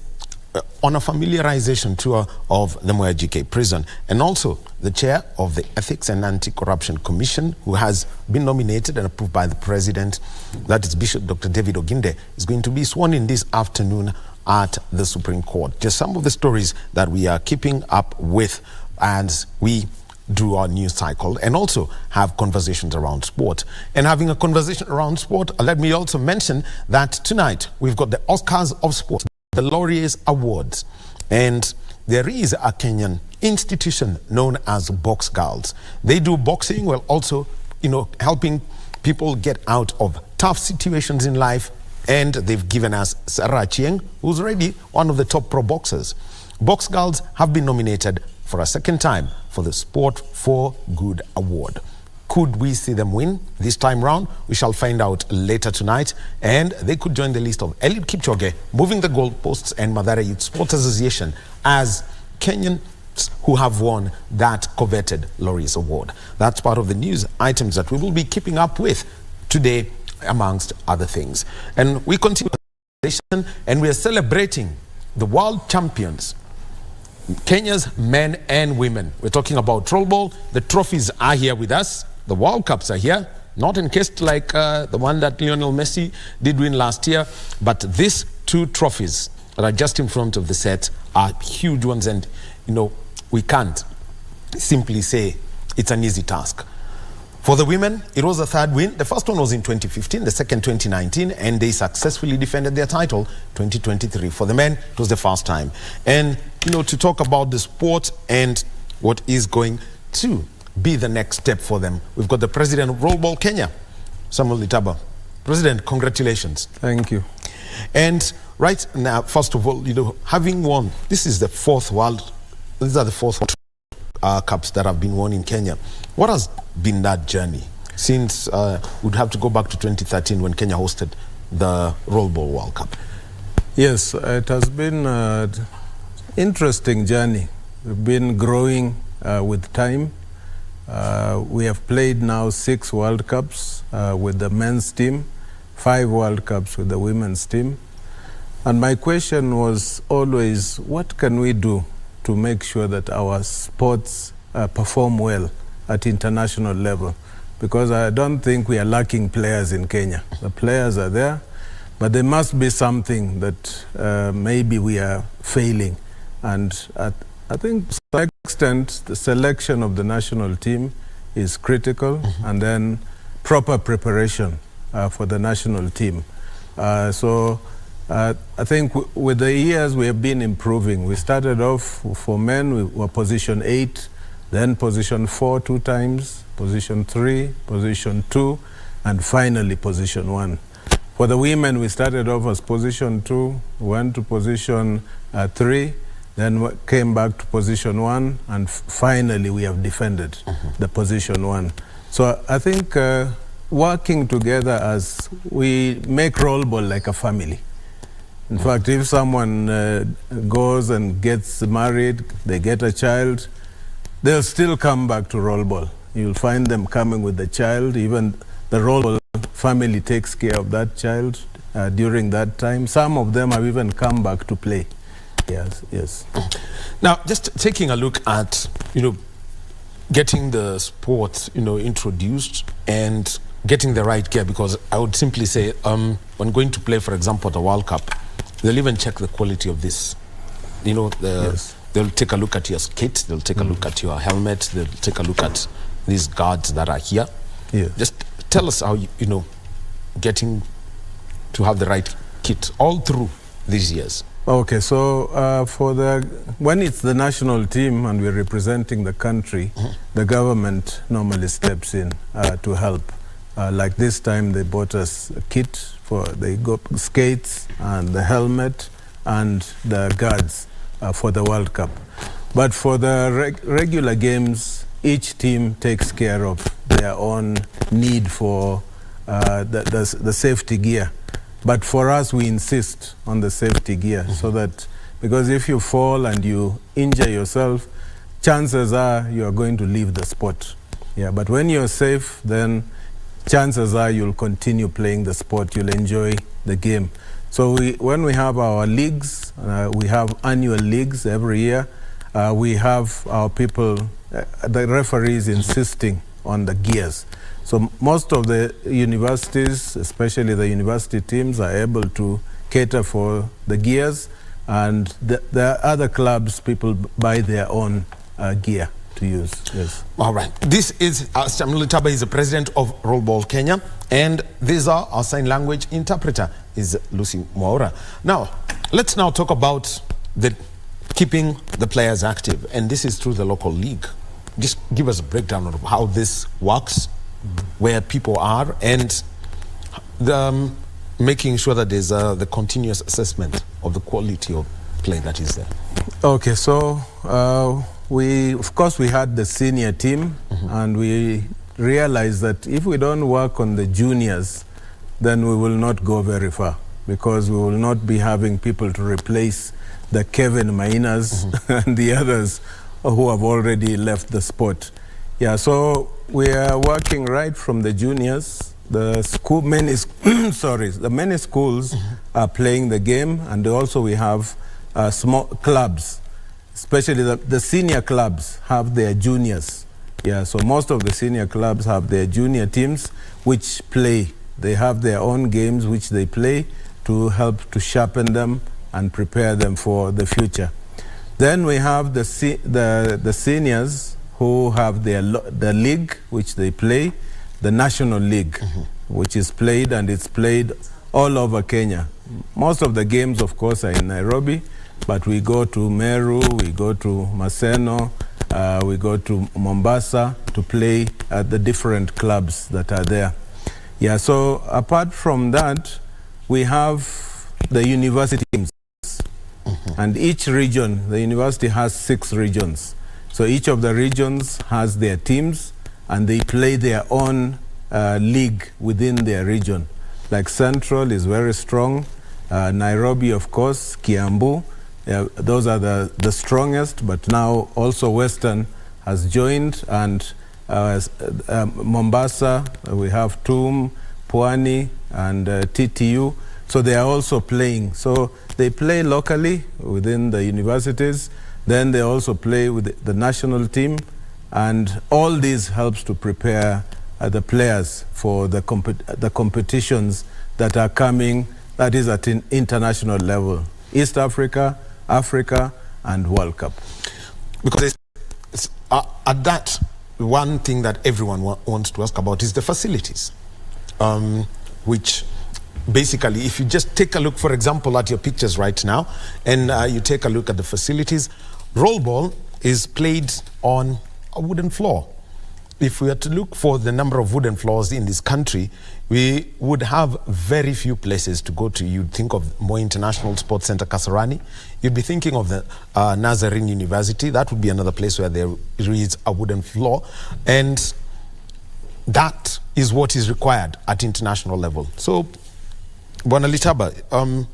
on a familiarization tour of the Moi GK prison, and also the chair of the Ethics and Anti-Corruption Commission, who has been nominated and approved by the President, that is Bishop Dr. David Oginde, is going to be sworn in this afternoon at the Supreme Court. Just some of the stories that we are keeping up with as we do our news cycle, and also have conversations around sport. And having a conversation around sport, let me also mention that tonight we've got the Oscars of Sport, the Laureates Awards, and there is a Kenyan institution known as Box Girls. They do boxing while also, helping people get out of tough situations in life. And they've given us Sarah Chieng, who's already one of the top pro boxers. Box Girls have been nominated for a second time for the Sport for Good Award. Could we see them win this time round? We shall find out later tonight. And they could join the list of Eliud Kipchoge, moving the goalposts, and Mathare Youth Sports Association as Kenyans who have won that coveted Laureates Award. That's part of the news items that we will be keeping up with today, amongst other things. And we continue and we are celebrating the world champions, Kenya's men and women. We're talking about Trollball. The trophies are here with us. The World Cups are here, not encased like the one that Lionel Messi did win last year, but these two trophies that are just in front of the set are huge ones, and we can't simply say it's an easy task. For the women, it was a third win. The first one was in 2015, the second 2019, and they successfully defended their title 2023. For the men, it was the first time. And, to talk about the sport and what is going to be the next step for them, we've got the president of Rollball Kenya, Samuel Litaba. President, congratulations. Thank you. And right now, first of all, having won, these are the fourth cups that have been won in Kenya. What has been that journey since we'd have to go back to 2013 when Kenya hosted the Rollball World Cup? Yes, it has been an interesting journey. We've been growing with time. We have played now 6 World Cups with the men's team, 5 World Cups with the women's team. And my question was always, what can we do to make sure that our sports perform well at international level? Because I don't think we are lacking players in Kenya. The players are there, but there must be something that maybe we are failing. And I think to some extent the selection of the national team is critical, and then proper preparation for the national team. I think with the years we have been improving. We started off for men, we were position 8, then position 4 2 times, position 3, position 2, and finally position 1. For the women, we started off as position 2, went to position 3, then came back to position 1, and finally we have defended the position 1. So I think working together as we make rollball like a family. In fact, if someone goes and gets married, they get a child, they'll still come back to rollball. You'll find them coming with the child. Even the rollball family takes care of that child during that time. Some of them have even come back to play. Yes. Now, just taking a look at, getting the sport, introduced and getting the right gear, because I would simply say when going to play, for example, the World Cup, they'll even check the quality of this. They'll take a look at your kit, they'll take a look at your helmet, they'll take a look at these guards that are here. Just tell us how, getting to have the right kit all through these years. Okay, so when it's the national team and we're representing the country, the government normally steps in to help. Like this time, they bought us a kit they got skates and the helmet and the guards for the World Cup. But for the regular games, each team takes care of their own need for the safety gear. But for us, we insist on the safety gear so that, because if you fall and you injure yourself, chances are you are going to leave the sport. But when you're safe, then chances are you'll continue playing the sport, you'll enjoy the game. So when we have our leagues, we have annual leagues every year, we have our people, the referees insisting on the gears. So most of the universities, especially the university teams, are able to cater for the gears, and the other clubs, people buy their own gear to use. Yes. All right. This is Samuel Litaba, is the president of Rollball Kenya, and these are our sign language interpreter is Lucy Mwaura. Now, let's now talk about keeping the players active, and this is through the local league. Just give us a breakdown of how this works, where people are, and making sure that there's the continuous assessment of the quality of play that is there. Okay, so of course we had the senior team, and we realized that if we don't work on the juniors, then we will not go very far, because we will not be having people to replace the Kevin Mainas and the others who have already left the sport. So we are working right from the juniors. The many schools are playing the game, and also we have small clubs, especially the senior clubs have their juniors. So most of the senior clubs have their junior teams which play. They have their own games which they play to help to sharpen them and prepare them for the future. Then we have the seniors who have the league which they play, the national league, which is played, and it's played all over Kenya. Most of the games, of course, are in Nairobi, but we go to Meru, we go to Maseno, we go to Mombasa to play at the different clubs that are there. Yeah, so apart from that, we have the university teams. And each region, the university has 6 regions. So each of the regions has their teams, and they play their own league within their region. Like Central is very strong, Nairobi, of course, Kiambu, those are the strongest, but now also Western has joined, and Mombasa, we have TUM, Pwani, and TTU. So they are also playing. So they play locally within the universities, then they also play with the national team, and all this helps to prepare the players for the competitions that are coming, that is at an international level. East Africa, Africa, and World Cup. Because it's at that, one thing that everyone wants to ask about is the facilities, which basically, if you just take a look, for example, at your pictures right now, and you take a look at the facilities, roll ball is played on a wooden floor. If we were to look for the number of wooden floors in this country, we would have very few places to go to. You'd think of Moi International Sports Center, Kasarani. You'd be thinking of the Nazarene University. That would be another place where there is a wooden floor. And that is what is required at international level. So, Bwana Litaba,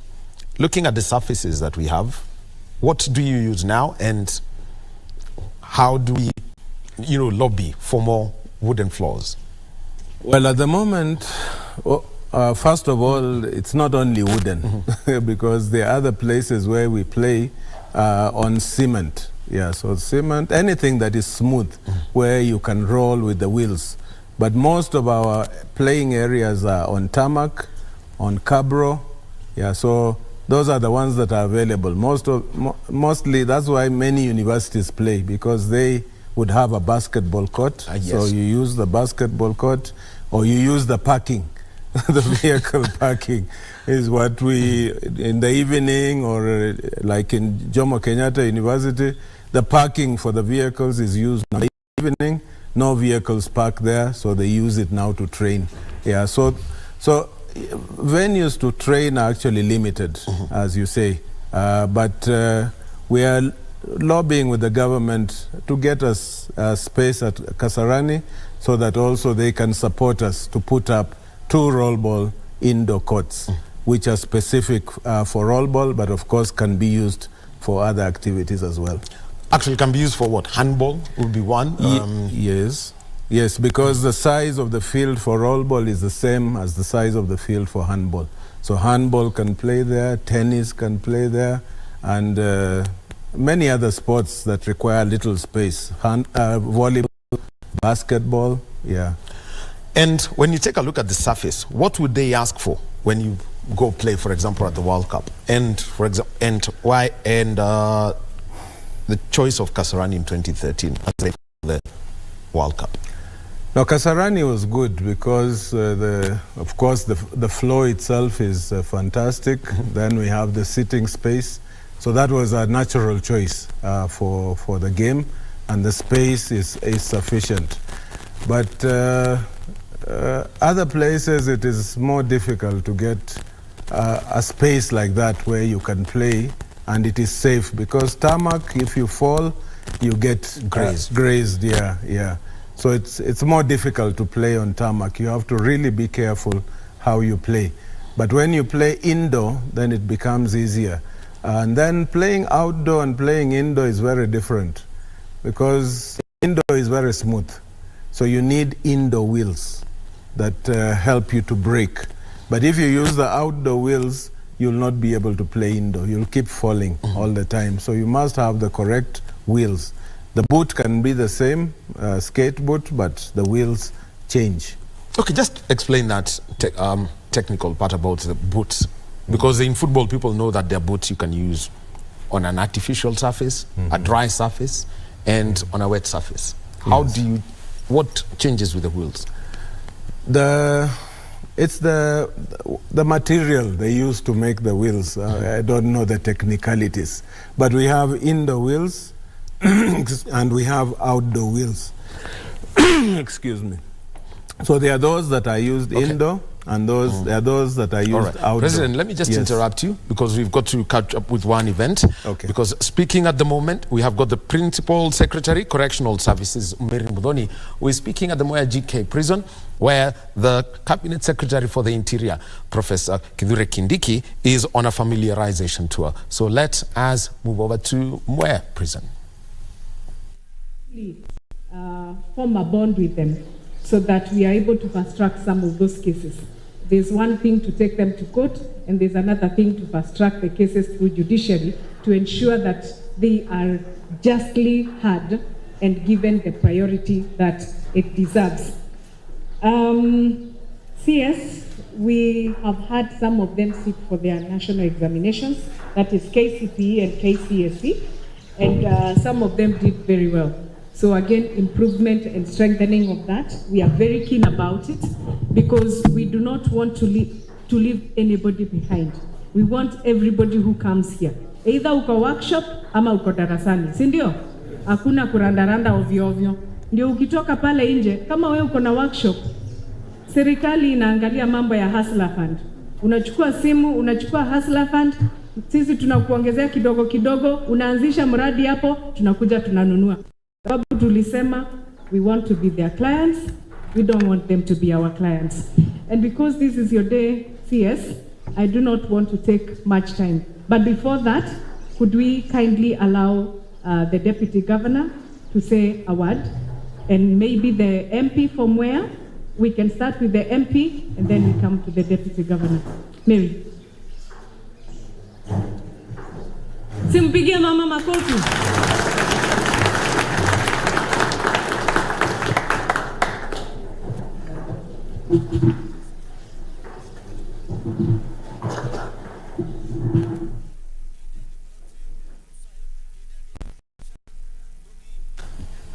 looking at the surfaces that we have, what do you use now, and how do we, lobby for more wooden floors? Well, at the moment, first of all, it's not only wooden, because there are other places where we play on cement. Yeah, so cement, anything that is smooth, where you can roll with the wheels. But most of our playing areas are on tarmac, on Cabro. Yeah, so those are the ones that are available. Mostly, that's why many universities play, because they would have a basketball court. Yes. So you use the basketball court, or you use the parking. The vehicle parking is what we, in the evening, or like in Jomo Kenyatta University, the parking for the vehicles is used in the evening. No vehicles park there, so they use it now to train. Yeah, so venues to train are actually limited, as you say, but we are lobbying with the government to get us space at Kasarani, so that also they can support us to put up 2 roll ball indoor courts, which are specific for roll ball, but of course can be used for other activities as well. Actually, can be used for what? Handball would be one? Yes, because the size of the field for roll ball is the same as the size of the field for handball. So handball can play there, tennis can play there, and many other sports that require little space. Volleyball, basketball, yeah. And when you take a look at the surface, what would they ask for when you go play, for example, at the World Cup? And for example, and why? And the choice of Kasarani in 2013 as the World Cup. Now, Kasarani was good because, of course, the floor itself is fantastic. Then we have the sitting space. So that was a natural choice for the game, and the space is sufficient. But other places, it is more difficult to get a space like that where you can play, and it is safe, because tarmac, if you fall, you get grazed. Yeah. So it's more difficult to play on tarmac. You have to really be careful how you play. But when you play indoor, then it becomes easier. And then playing outdoor and playing indoor is very different, because indoor is very smooth. So you need indoor wheels that help you to brake. But if you use the outdoor wheels, you'll not be able to play indoor. You'll keep falling all the time. So you must have the correct wheels. The boot can be the same, skate boot, but the wheels change. Okay, just explain that technical part about the boots. Because in football, people know that there are boats you can use on an artificial surface, a dry surface, and on a wet surface. How do you, what changes with the wheels? It's the material they use to make the wheels. I don't know the technicalities. But we have indoor wheels and we have outdoor wheels. Excuse me. So there are those that are used indoor, and there are those that are used outdoor. President, let me just interrupt you, because we've got to catch up with one event. Because speaking at the moment, we have got the Principal Secretary, Correctional Services, Mary Mudhoni, who is speaking at the Mwea GK prison, where the Cabinet Secretary for the Interior, Professor Kithure Kindiki, is on a familiarization tour. So let us move over to Mwea prison. Form a bond with them, so that we are able to fast track some of those cases. There's one thing to take them to court, and there's another thing to fast track the cases through judiciary to ensure that they are justly heard and given the priority that it deserves. CS, we have had some of them sit for their national examinations, that is KCPE and KCSE, and some of them did very well. So again, improvement and strengthening of that. We are very keen about it, because we do not want to leave anybody behind. We want everybody who comes here, either uko workshop ama uko darasani, si ndio? Hakuna kurandaranda ovyo ovyo. Ndio ukitoka pale nje, kama wewe uko na workshop, serikali inaangalia mambo ya hustler fund. Unachukua simu, unachukua hustler fund, sisi tunakuongezea kidogo kidogo, unaanzisha mradi hapo, tunakuja tunanunua. Sababu tulisema, we want to be their clients, we don't want them to be our clients. And because this is your day, CS, I do not want to take much time. But before that, could we kindly allow the Deputy Governor to say a word? And maybe the MP from where? We can start with the MP and then we come to the Deputy Governor. Mary. Simpigie mama makofi.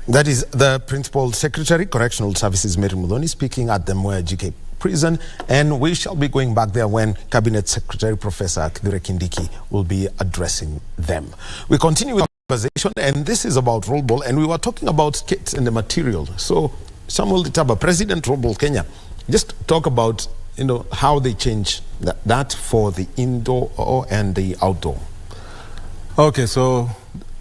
That is the Principal Secretary, Correctional Services, Mary Mudhoni, speaking at the Mwea GK prison, and we shall be going back there when Cabinet Secretary Professor Kithure Kindiki will be addressing them. We continue with the conversation, and this is about rollball, and we were talking about kits and the material. So, Samuel Litaba, President Rollball Kenya, just talk about how they change that for the indoor and the outdoor. Okay, so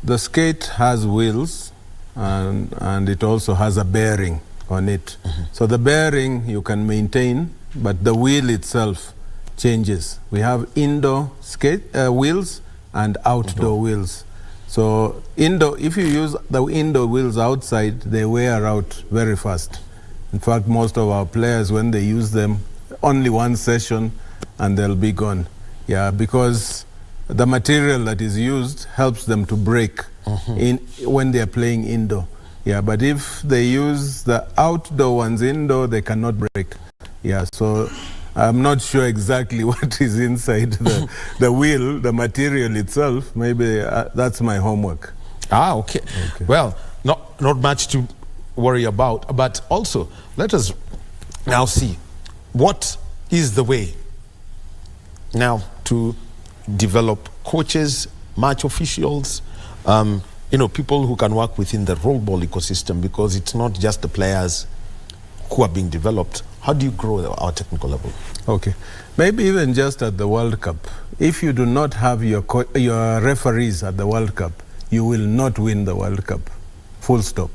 the skate has wheels, and it also has a bearing on it. So the bearing you can maintain, but the wheel itself changes. We have indoor skate wheels and outdoor wheels. So if you use the indoor wheels outside, they wear out very fast. In fact, most of our players, when they use them, only one session and they'll be gone. Yeah, because the material that is used helps them to break when they are playing indoor. Yeah, but if they use the outdoor ones indoor, they cannot break. Yeah, so I'm not sure exactly what is inside the wheel, the material itself. Maybe that's my homework. Okay. Well, not much to worry about, but also let us now see what is the way now to develop coaches, match officials, people who can work within the rollball ecosystem, because it's not just the players who are being developed. How do you grow our technical level? Okay, maybe even just at the World Cup. If you do not have your referees at the World Cup, you will not win the World Cup, full stop.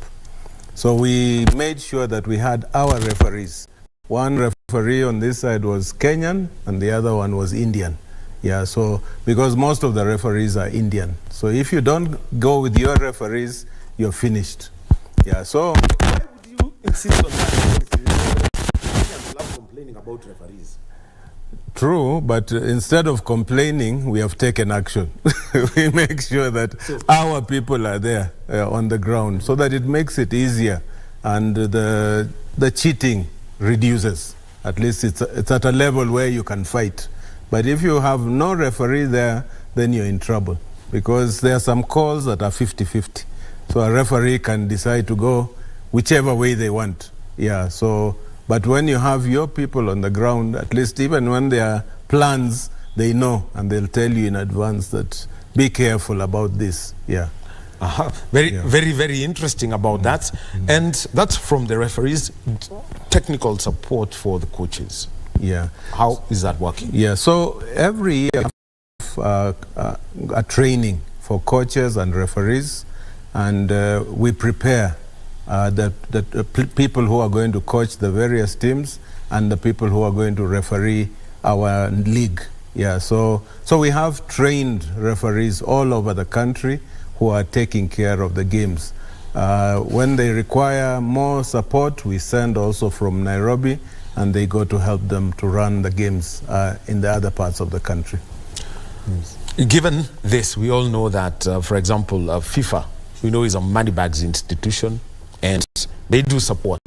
So we made sure that we had our referees. One referee on this side was Kenyan and the other one was Indian. Yeah, so because most of the referees are Indian. So if you don't go with your referees, you're finished. Yeah, so why would you insist on that? Kenyans love complaining about referees. True, but instead of complaining, we have taken action. We make sure that our people are there on the ground, so that it makes it easier and the cheating reduces. At least it's at a level where you can fight. But if you have no referee there, then you're in trouble, because there are some calls that are 50-50. So a referee can decide to go whichever way they want. Yeah, so, but when you have your people on the ground, at least even when there are plans, they know, and they'll tell you in advance that be careful about this. Yeah. Very interesting about that. And that's from the referees. Technical support for the coaches. Yeah. How is that working? Yeah, so every year we have a training for coaches and referees, and we prepare the people who are going to coach the various teams and the people who are going to referee our league. Yeah, so we have trained referees all over the country who are taking care of the games. When they require more support, we send also from Nairobi, and they go to help them to run the games in the other parts of the country. Given this, we all know that, for example, FIFA, we know, is a money bags institution, and they do support.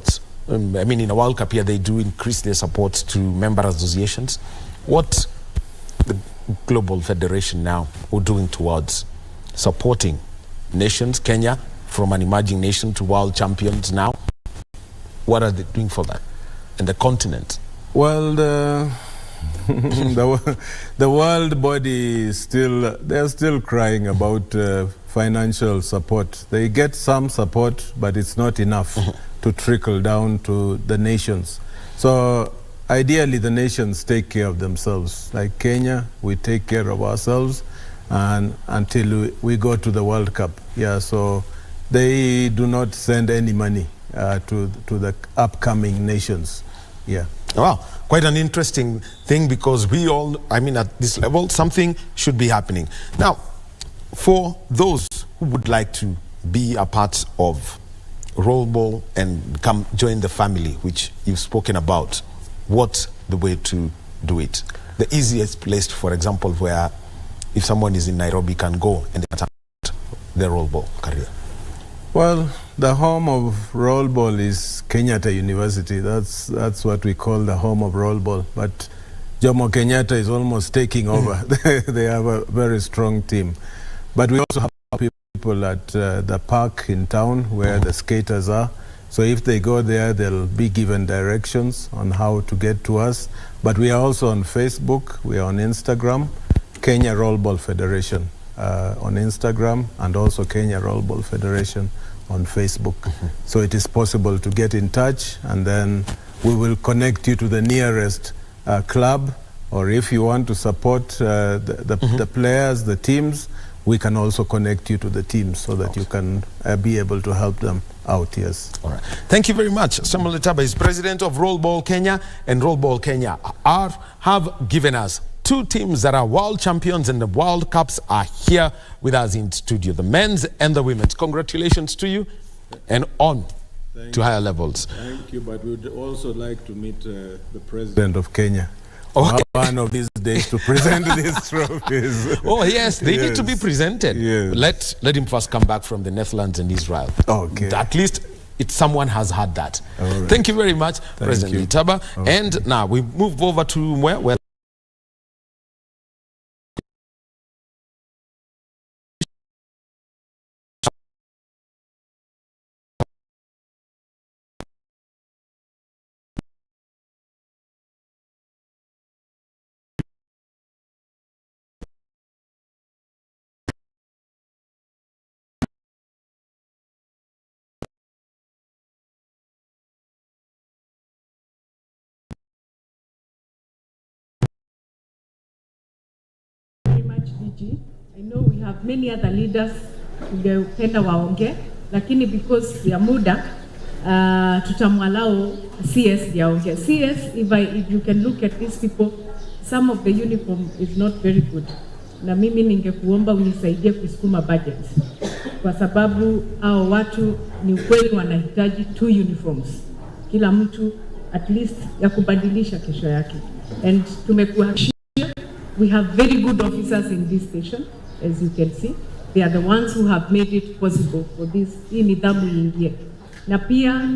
I mean, in a World Cup here, they do increase their support to member associations. What the Global Federation now are doing towards supporting nations, Kenya, from an emerging nation to world champions now? What are they doing for that? And the continent? Well, the world body is still, they're still crying about financial support. They get some support, but it's not enough to trickle down to the nations. So ideally, the nations take care of themselves. Like Kenya, we take care of ourselves and until we go to the World Cup. Yeah, so they do not send any money to the upcoming nations. Yeah. Wow, quite an interesting thing, because we all, I mean, at this level, something should be happening. Now, for those who would like to be a part of Roll Ball and come join the family, which you've spoken about, what's the way to do it? The easiest place, for example, where if someone is in Nairobi can go and start their Roll Ball career. Well, the home of Roll Ball is Kenyatta University. That's what we call the home of Roll Ball. But Jomo Kenyatta is almost taking over. They have a very strong team. But we also have people at the park in town where the skaters are. So if they go there, they'll be given directions on how to get to us. But we are also on Facebook. We are on Instagram, Kenya Roll Ball Federation on Instagram, and also Kenya Roll Ball Federation on Facebook. So it is possible to get in touch, and then we will connect you to the nearest club, or if you want to support the players, the teams, we can also connect you to the teams so that you can be able to help them out. Yes. All right. Thank you very much. Samuel Letaba is president of Roll Ball Kenya, and Roll Ball Kenya have given us two teams that are world champions, and the World Cups are here with us in studio, the men's and the women's. Congratulations to you, and on to higher levels. Thank you, but we would also like to meet the president of Kenya. Okay. One of these days to present these trophies. Oh yes, they need to be presented. Yes. Let him first come back from the Netherlands and Israel. Okay. At least someone has had that. Right. Thank you very much, President Letaba. Okay. And now we move over to where I know we have many other leaders tungependa waonge, lakini because ya muda tutamwalao CS yaonge. CS, if you can look at these people, some of the uniform is not very good. Na mimi ningekuomba unisaidie kusukuma budget, kwa sababu hao watu ni ukweli wanahitaji 2 uniforms kila mtu, at least ya kubadilisha kesho yake. And tumekuhakikishia we have very good officers in this station, as you can see. They are the ones who have made it possible for this. Hii nidhamu iingie. Na pia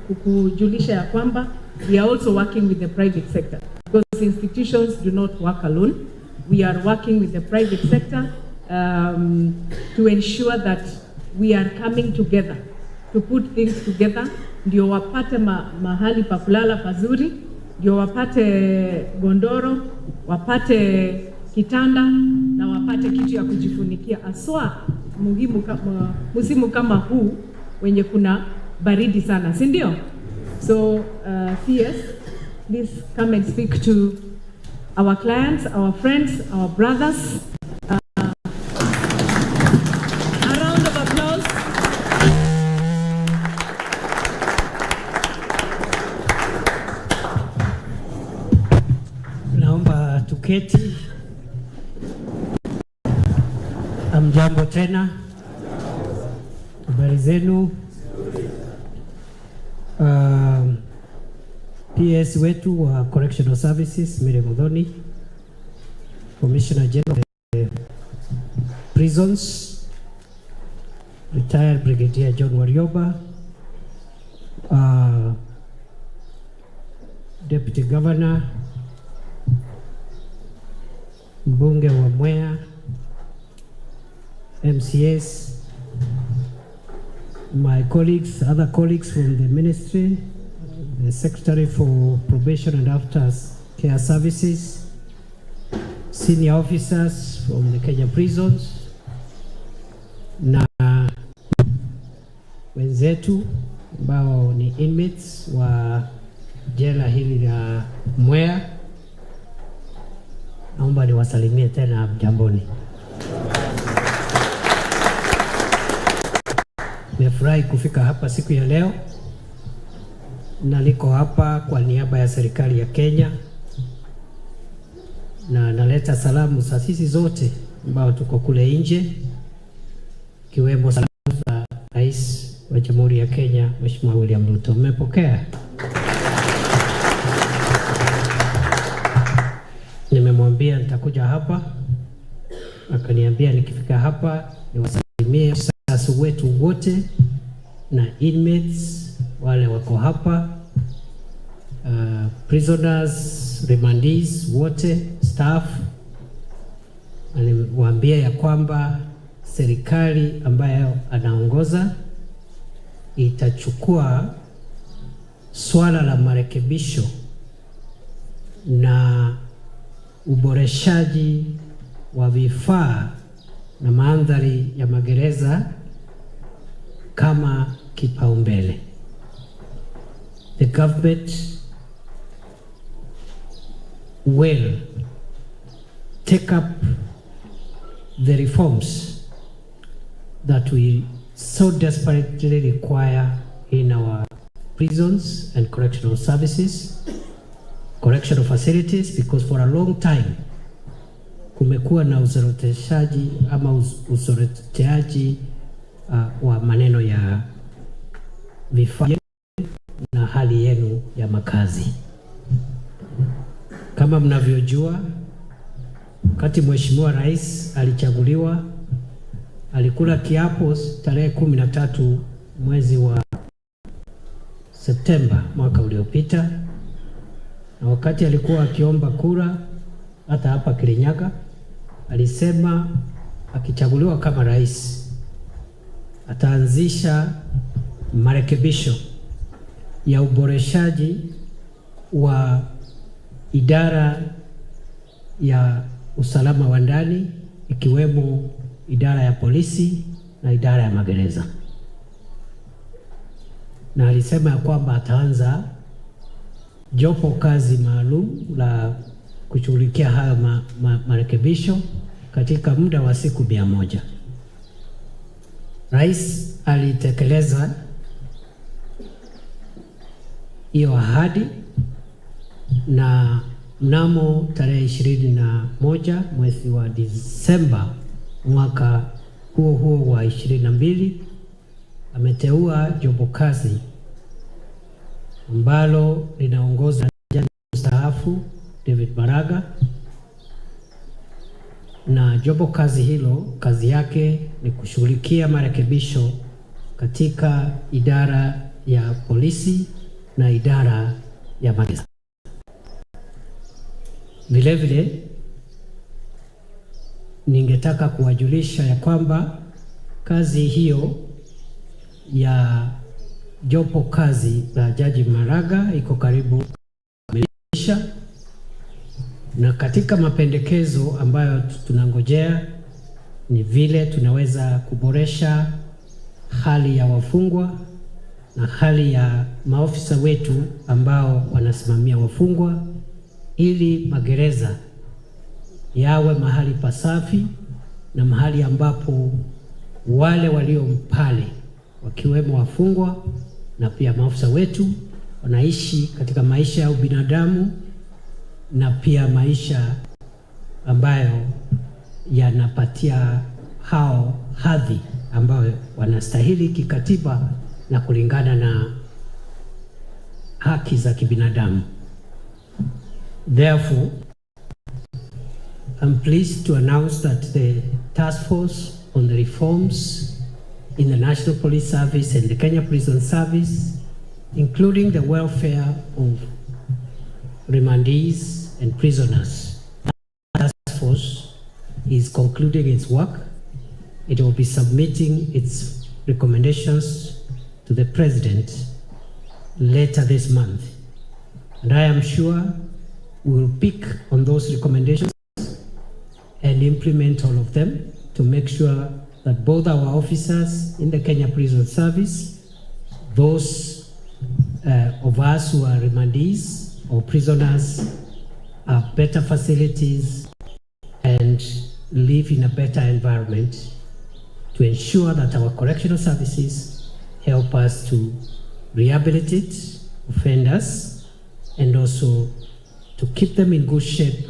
kukujulisha ya kwamba we are also working with the private sector, because because institutions do not work alone. We are working with the private sector to ensure that we are coming together, to put things together, ndio wapate mahali pa kulala pazuri, ndio wapate gondoro, wapate kitanda na wapate kitu ya kujifunikia. Aswa muhimu musimu kama huu wenye kuna baridi sana, si ndio? So CS, please come and speak to our clients, our friends, our brothers. A round of applause. Naomba tuketi. Amjambo tena. Habari zenu. PS wetu wa Correctional Services Mire Muthoni, Commissioner General of Prisons, Retired Brigadier John Warioba, Deputy Governor, Mbunge wa Mwea, MCS, my colleagues, other colleagues from the ministry, the Secretary for Probation and After Care Services, senior officers from the Kenya prisons, na wenzetu ambao ni inmates wa jela hili la Mwea. Naomba niwasalimie tena mjamboni. Nimefurahi kufika hapa siku ya leo, na niko hapa kwa niaba ya serikali ya Kenya, na naleta salamu za sisi zote ambao tuko kule nje, kiwemo salamu za Rais wa Jamhuri ya Kenya Mheshimiwa William Ruto. Mmepokea? Nimemwambia nitakuja hapa, akaniambia nikifika hapa niwasalimie sasa wetu wote na inmates wale wako hapa, prisoners, remandees wote, staff. Aliwaambia ya kwamba serikali ambayo anaongoza itachukua swala la marekebisho na uboreshaji wa vifaa na mandhari ya magereza kama kipaumbele. The government will take up the reforms that we so desperately require in our prisons and correctional services, correctional facilities, because for a long time kumekuwa na uzoroteshaji ama uzoroteaji wa maneno ya vifaa na hali yenu ya makazi. Kama mnavyojua, wakati Mheshimiwa Rais alichaguliwa, alikula kiapo tarehe 13 mwezi wa Septemba mwaka uliopita, na wakati alikuwa akiomba kura hata hapa Kirinyaga, alisema akichaguliwa kama rais ataanzisha marekebisho ya uboreshaji wa idara ya usalama wa ndani, ikiwemo idara ya polisi na idara ya magereza. Na alisema ya kwamba ataanza jopo kazi maalum la kushughulikia haya marekebisho katika muda wa siku 100. Rais alitekeleza hiyo ahadi, na mnamo tarehe 21 mwezi wa Disemba mwaka huo wa 22 ameteua jopo kazi ambalo linaongozwa na mstaafu David Maraga, na jopo kazi hilo kazi yake ni kushughulikia marekebisho katika idara ya polisi na idara ya magereza. Vile vile ningetaka kuwajulisha ya kwamba kazi hiyo ya jopo kazi la Jaji Maraga iko karibu kukamilisha, na katika mapendekezo ambayo tunangojea ni vile tunaweza kuboresha hali ya wafungwa na hali ya maofisa wetu ambao wanasimamia wafungwa, ili magereza yawe mahali pasafi na mahali ambapo wale walio pale wakiwemo wafungwa na pia maofisa wetu wanaishi katika maisha ya ubinadamu na pia maisha ambayo yanapatia hao hadhi ambayo wanastahili kikatiba na kulingana na haki za kibinadamu. Therefore, I'm pleased to announce that the task force on the reforms in the National Police Service and the Kenya Prison Service, including the welfare of remandees and prisoners, task force is concluding its work. It will be submitting its recommendations to the President later this month. And I am sure we will pick on those recommendations and implement all of them to make sure that both our officers in the Kenya Prison Service, those of us who are remandees or prisoners, have better facilities and live in a better environment, to ensure that our correctional services help us to rehabilitate offenders and also to keep them in good shape,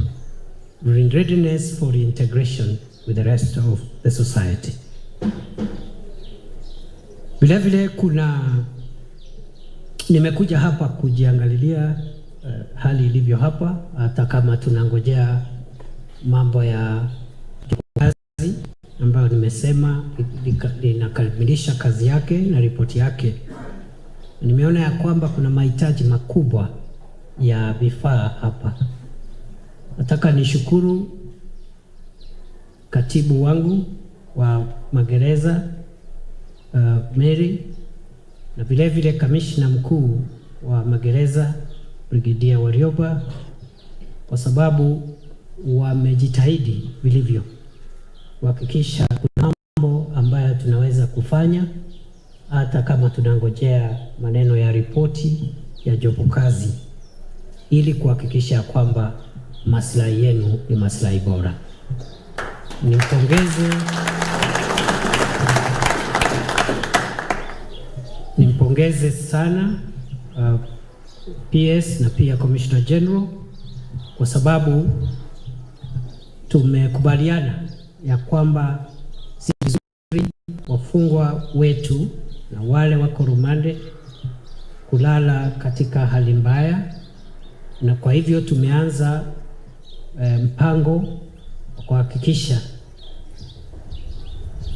in readiness for integration with the rest of the society. Vile vile nimekuja hapa kujiangalilia hali ilivyo hapa, hata kama tunangojea mambo ya kazi ambayo nimesema linakamilisha kazi yake na ripoti yake. Nimeona ya kwamba kuna mahitaji makubwa ya vifaa hapa. Nataka nishukuru katibu wangu wa magereza Mary, na vile vile kamishna mkuu wa magereza Brigedia Warioba, kwa sababu wamejitahidi vilivyo kuhakikisha kuna mambo ambayo tunaweza kufanya hata kama tunangojea maneno ya ripoti ya jopo kazi, ili kuhakikisha kwamba maslahi yenu ni maslahi bora. Nimpongeze sana PS na pia Commissioner General, kwa sababu tumekubaliana ya kwamba si vizuri wafungwa wetu na wale wako rumande kulala katika hali mbaya, na kwa hivyo tumeanza mpango wa kuhakikisha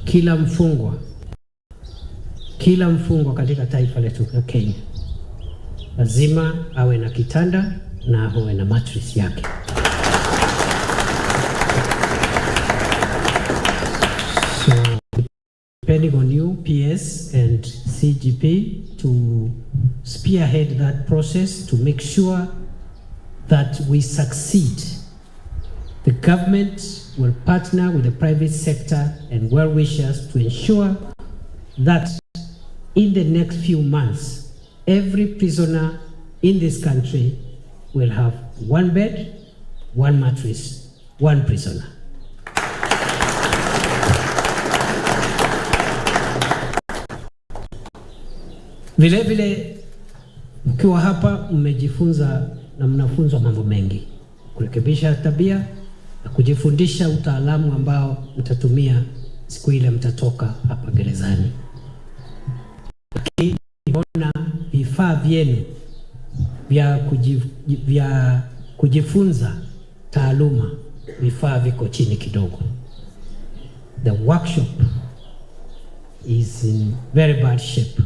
kila mfungwa katika taifa letu la Kenya lazima awe na kitanda na awe na mattress yake. So depending on you, PS and CGP, to spearhead that process to make sure that we succeed. The government will partner with the private sector and well-wishers to ensure that in the next few months, every prisoner in this country will have one bed, one mattress, one prisoner. Vile vile mkiwa hapa mmejifunza na mnafunzwa mambo mengi, kurekebisha tabia na kujifundisha utaalamu ambao mtatumia siku ile mtatoka hapa gerezani. Lakini niona vifaa vyenu vya kujifunza taaluma, vifaa viko chini kidogo. The workshop is in very bad shape,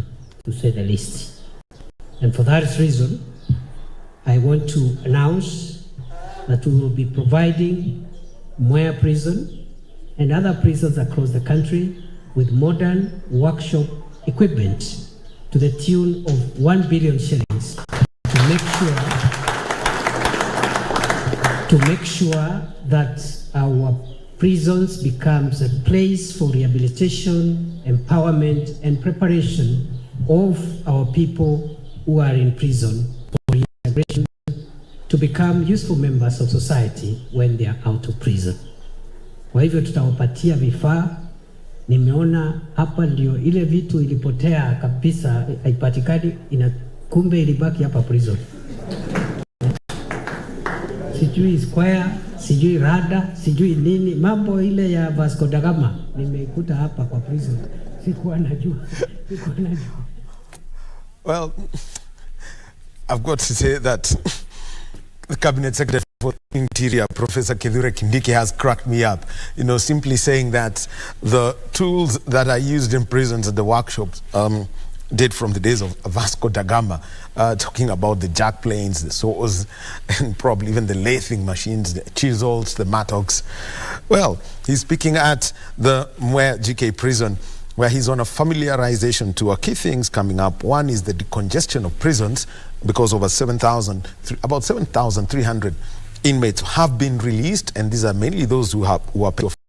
to say the least. And for that reason, I want to announce that we will be providing Moya Prison and other prisons across the country with modern workshop equipment to the tune of 1 billion shillings to make sure that our prisons becomes a place for rehabilitation, empowerment, and preparation of our people who are in prison for reintegration to become useful members of society when they are out of prison. Kwa hivyo tutawapatia vifaa. Nimeona hapa ndio ile vitu ilipotea kabisa, haipatikani, kumbe ilibaki hapa prison. Sijui square, sijui rada, sijui nini, mambo ile ya Vasco da Gama nimeikuta hapa kwa prison. Sikuwa najua. Well, I've got to say that the Cabinet Secretary for Interior, Professor Kithure Kindiki, has cracked me up. You know, simply saying that the tools that are used in prisons at the workshops date from the days of Vasco da Gama, talking about the jack planes, the saws, and probably even the lathing machines, the chisels, the mattocks. Well, he's speaking at the Mwea GK prison, where he's on a familiarization tour. Key things coming up. One is the decongestion of prisons, because over about 7,300 inmates have been released, and these are mainly those who are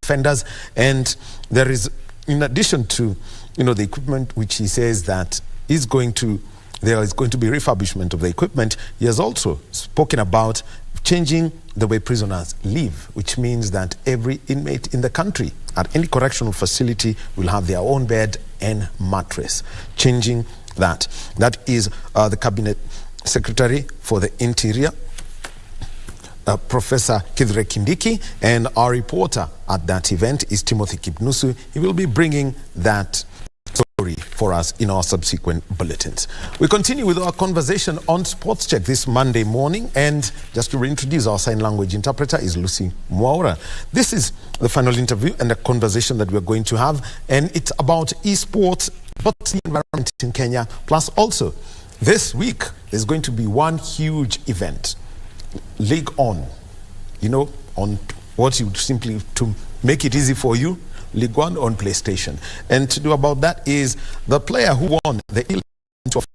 offenders. And there is, in addition to, you know, the equipment, which he says that there is going to be refurbishment of the equipment, he has also spoken about changing the way prisoners live, which means that every inmate in the country at any correctional facility will have their own bed and mattress. Changing that. That is the Cabinet Secretary for the Interior, Professor Kithure Kindiki, and our reporter at that event is Timothy Kipnusu. He will be bringing that story for us in our subsequent bulletins. We continue with our conversation on Sports Check this Monday morning, and just to reintroduce, our sign language interpreter is Lucy Mwaura. This is the final interview and a conversation that we're going to have, and it's about esports, but the environment in Kenya, plus also this week there's going to be one huge event, League On, you know, on what you simply, to make it easy for you, League One on PlayStation. And to do about that is the player who won the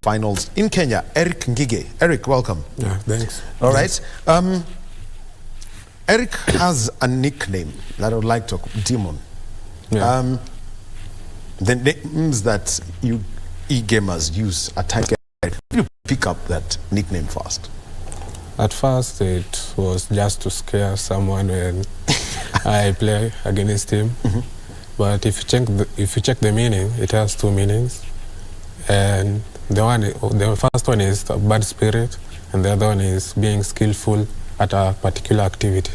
finals in Kenya, Eric Ngige. Eric, welcome. Yeah, thanks. All right. Eric has a nickname that I would like to, Demon. Yeah. The names that you e-gamers use are typed. How do you pick up that nickname first? At first, it was just to scare someone when I play against him. Mm-hmm. But if you check the meaning, it has two meanings. And the first one is a bad spirit, and the other one is being skillful at a particular activity.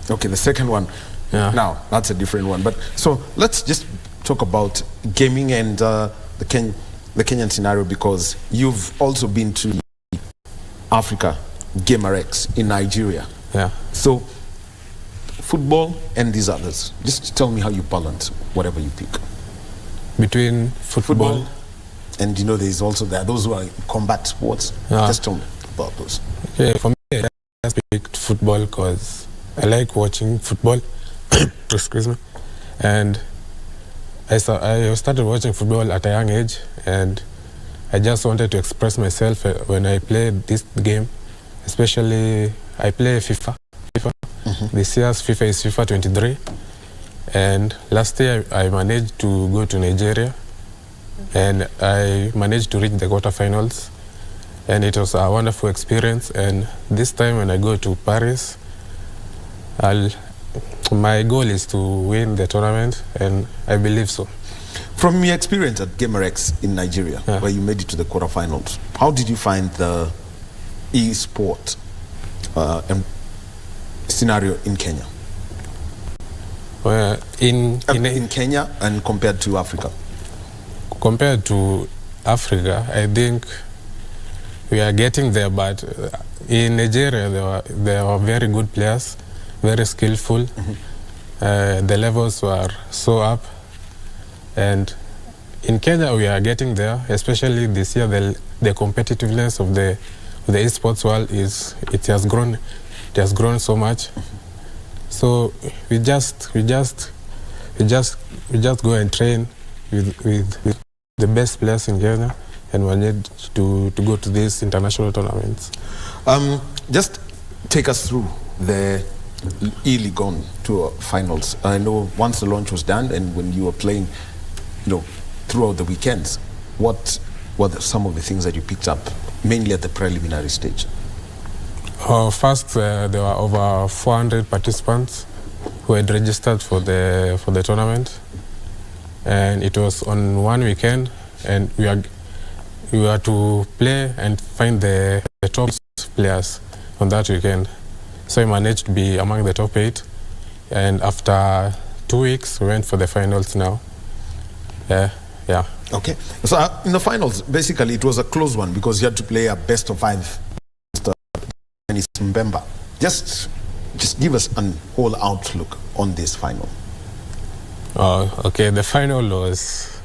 Okay, the second one. Yeah. Now, that's a different one. But so let's just talk about gaming and the Kenyan scenario, because you've also been to Africa, GamerX in Nigeria. Yeah. So, football and these others. Just tell me how you balance whatever you pick. Between football and, you know, there's also those who are in combat sports. Yeah. Just tell me about those. Okay, for me, I just picked football because I like watching football. Excuse me. And I started watching football at a young age, and I just wanted to express myself when I played this game. Especially, I play FIFA. Mm-hmm. This year's FIFA is FIFA 23. And last year, I managed to go to Nigeria. And I managed to reach the quarterfinals. And it was a wonderful experience. And this time when I go to Paris, my goal is to win the tournament, and I believe so. From your experience at GamerX in Nigeria, yeah, where you made it to the quarterfinals, how did you find the e-sport scenario in Kenya? Well, in Kenya and compared to Africa? Compared to Africa, I think we are getting there, but in Nigeria there were very good players, very skillful. Mm-hmm. The levels were so up. And in Kenya, we are getting there, especially this year. The competitiveness of the esports world it has grown it has grown so much. So we just go and train with the best players in Kenya, and manage to go to these international tournaments. Just take us through the E-League on tour finals. I know once the launch was done, and when you were playing, throughout the weekends, what were some of the things that you picked up, mainly at the preliminary stage? First, there were over 400 participants who had registered for the tournament, and it was on one weekend, and we were to play and find the top players on that weekend. So we managed to be among the top 8, and after 2 weeks we went for the finals now. Yeah. Okay. So in the finals, basically it was a close one because you had to play a best of 5 and it's Mbemba. Just give us a whole outlook on this final. Okay, the final was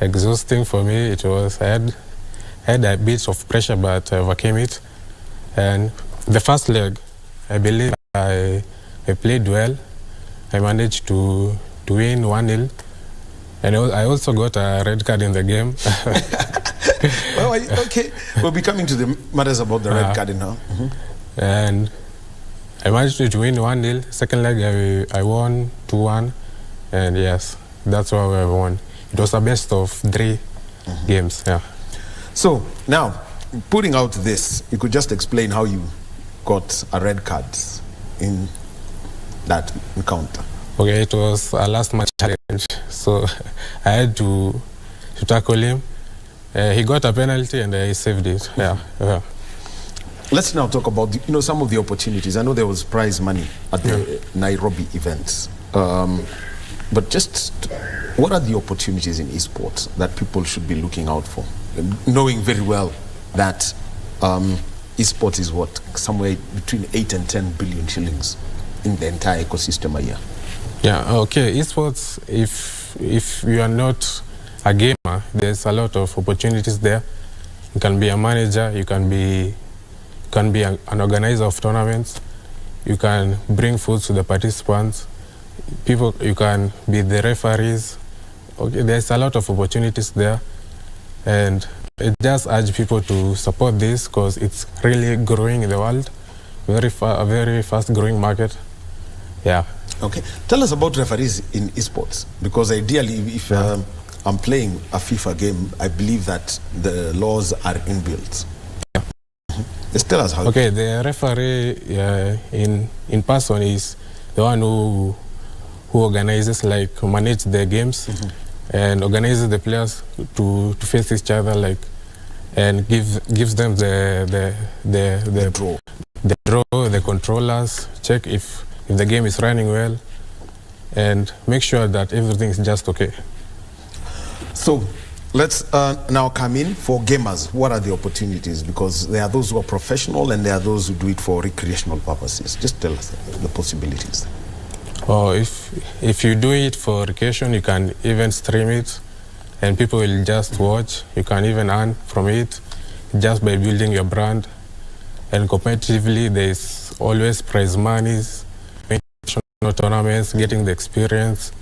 exhausting for me. It was I had a bit of pressure, but I overcame it. And the first leg, I believe I played well. I managed to win 1-0. And I also got a red card in the game. Well, okay, we'll be coming to the matters about the red card now. And I managed to win 1-0. Second leg, I won 2-1. And yes, that's why we won. It was a best of 3 games. Yeah. So now, putting out this, you could just explain how you got a red card in that encounter. Okay, it was a last match challenge, so I had to tackle him. He got a penalty and I saved it. Yeah. Let's now talk about some of the opportunities. I know there was prize money at the Nairobi events, but just what are the opportunities in esports that people should be looking out for, knowing very well that esports is somewhere between 8 and 10 billion shillings in the entire ecosystem a year. Yeah, okay. Esports, if you are not a gamer, there's a lot of opportunities there. You can be a manager, you can be an organizer of tournaments, you can bring food to the participants, you can be the referees. Okay, there's a lot of opportunities there, and I just urge people to support this because it's really growing in the world, a very fast growing market. Yeah. Okay. Tell us about referees in esports, because ideally, if I'm playing a FIFA game, I believe that the laws are inbuilt. Just tell us how. Okay, the referee in person is the one who organizes, manage the games, and organizes the players to face each other, and gives them the draw, the controllers, check if the game is running well, and make sure that everything is just okay. So let's now come in for gamers. What are the opportunities? Because there are those who are professional and there are those who do it for recreational purposes. Just tell us the possibilities. If you do it for recreation, you can even stream it and people will just watch. You can even earn from it just by building your brand. And competitively, there's always prize monies, tournaments, getting the experience.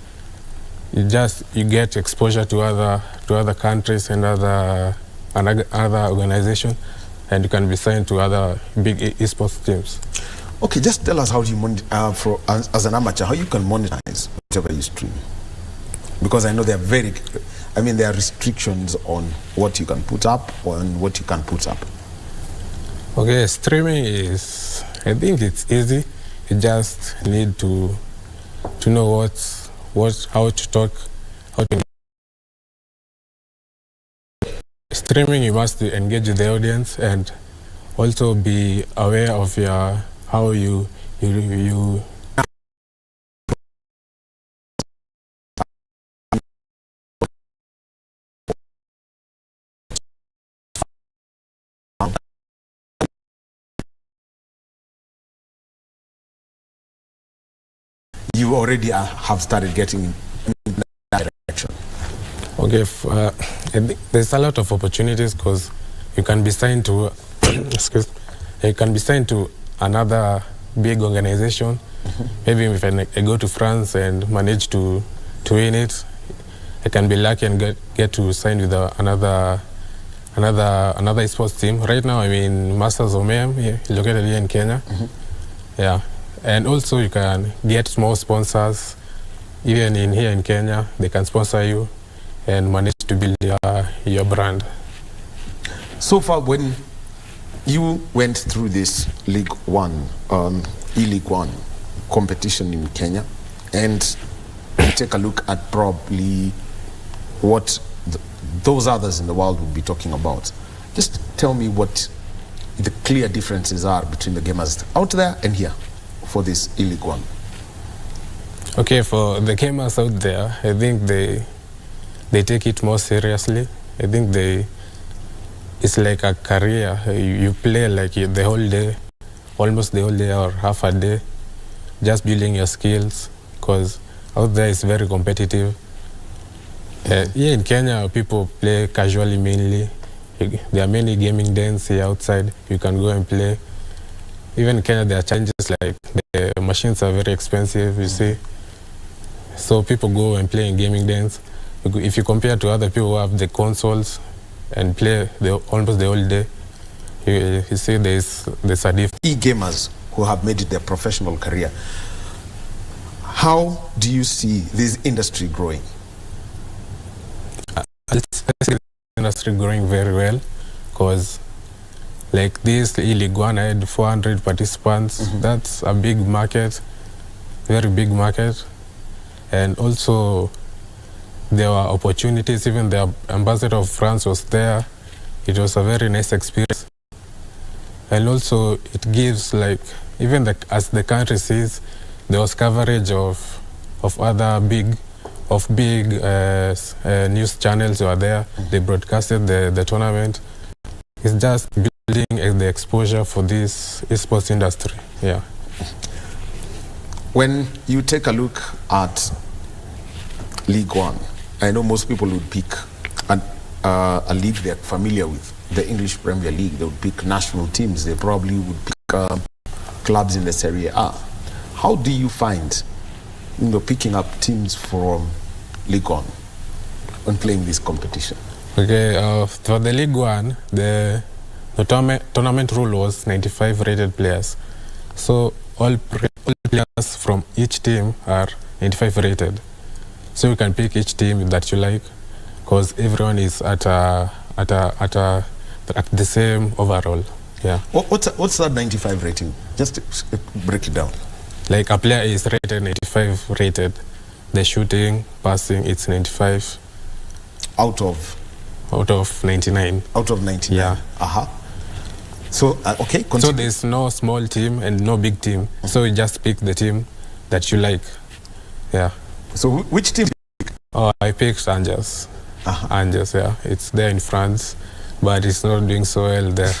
You get exposure to other countries and other organizations, and you can be signed to other big esports teams. Okay, just tell us how you as an amateur, how you can monetize whatever you stream, because I know there are restrictions on what you can put up and what you can put up. Okay, streaming I think it's easy. You just need to know how to talk, streaming. You must engage the audience and also be aware of how you you already have started getting in that direction. Okay, I think there's a lot of opportunities because you can be signed to you can be signed to another big organization. Maybe if I go to France and manage to win it, I can be lucky and get to sign with another sports team. Right now, I'm in Masters Wahome, located here in Kenya. Yeah, and also you can get small sponsors, even here in Kenya. They can sponsor you and manage to build your brand. So far, when you went through this League One, E-League One competition in Kenya, and you take a look at probably what those others in the world would be talking about, just tell me what the clear differences are between the gamers out there and here for this E-League One. Okay, for the gamers out there, I think they take it more seriously. I think it's like a career. You play like the whole day, almost the whole day or half a day, just building your skills, because out there it's very competitive. Here in Kenya, people play casually mainly. There are many gaming dens here outside. You can go and play. Even in Kenya, there are challenges like the machines are very expensive, you see. So people go and play in gaming dens. If you compare to other people who have the consoles and play almost the whole day, you see there's a difference. E-gamers who have made it their professional career, how do you see this industry growing? I see the industry growing very well, because like this E-League One, I had 400 participants. That's a big market, very big market. And also there were opportunities. Even the ambassador of France was there. It was a very nice experience. And also it gives, like, even as the country sees, there was coverage of other big news channels who are there. They broadcasted the tournament. It's just building the exposure for this esports industry. Yeah. When you take a look at League One, I know most people would pick a league they're familiar with, the English Premier League. They would pick national teams. They probably would pick clubs in the Serie A. How do you find, picking up teams from League One when playing this competition? Okay, for the League One, the tournament rule was 95 rated players. So all players from each team are 95 rated. So you can pick each team that you like, because everyone is at the same overall. Yeah. What's that 95 rating? Just break it down. Like a player is rated 95 rated. The shooting, passing, it's 95. Out of 99. Out of 99. Yeah. So okay. Continue. So there's no small team and no big team. So you just pick the team that you like. Yeah. So which team? Oh, I picked Angers. Angers, yeah. It's there in France, but it's not doing so well there.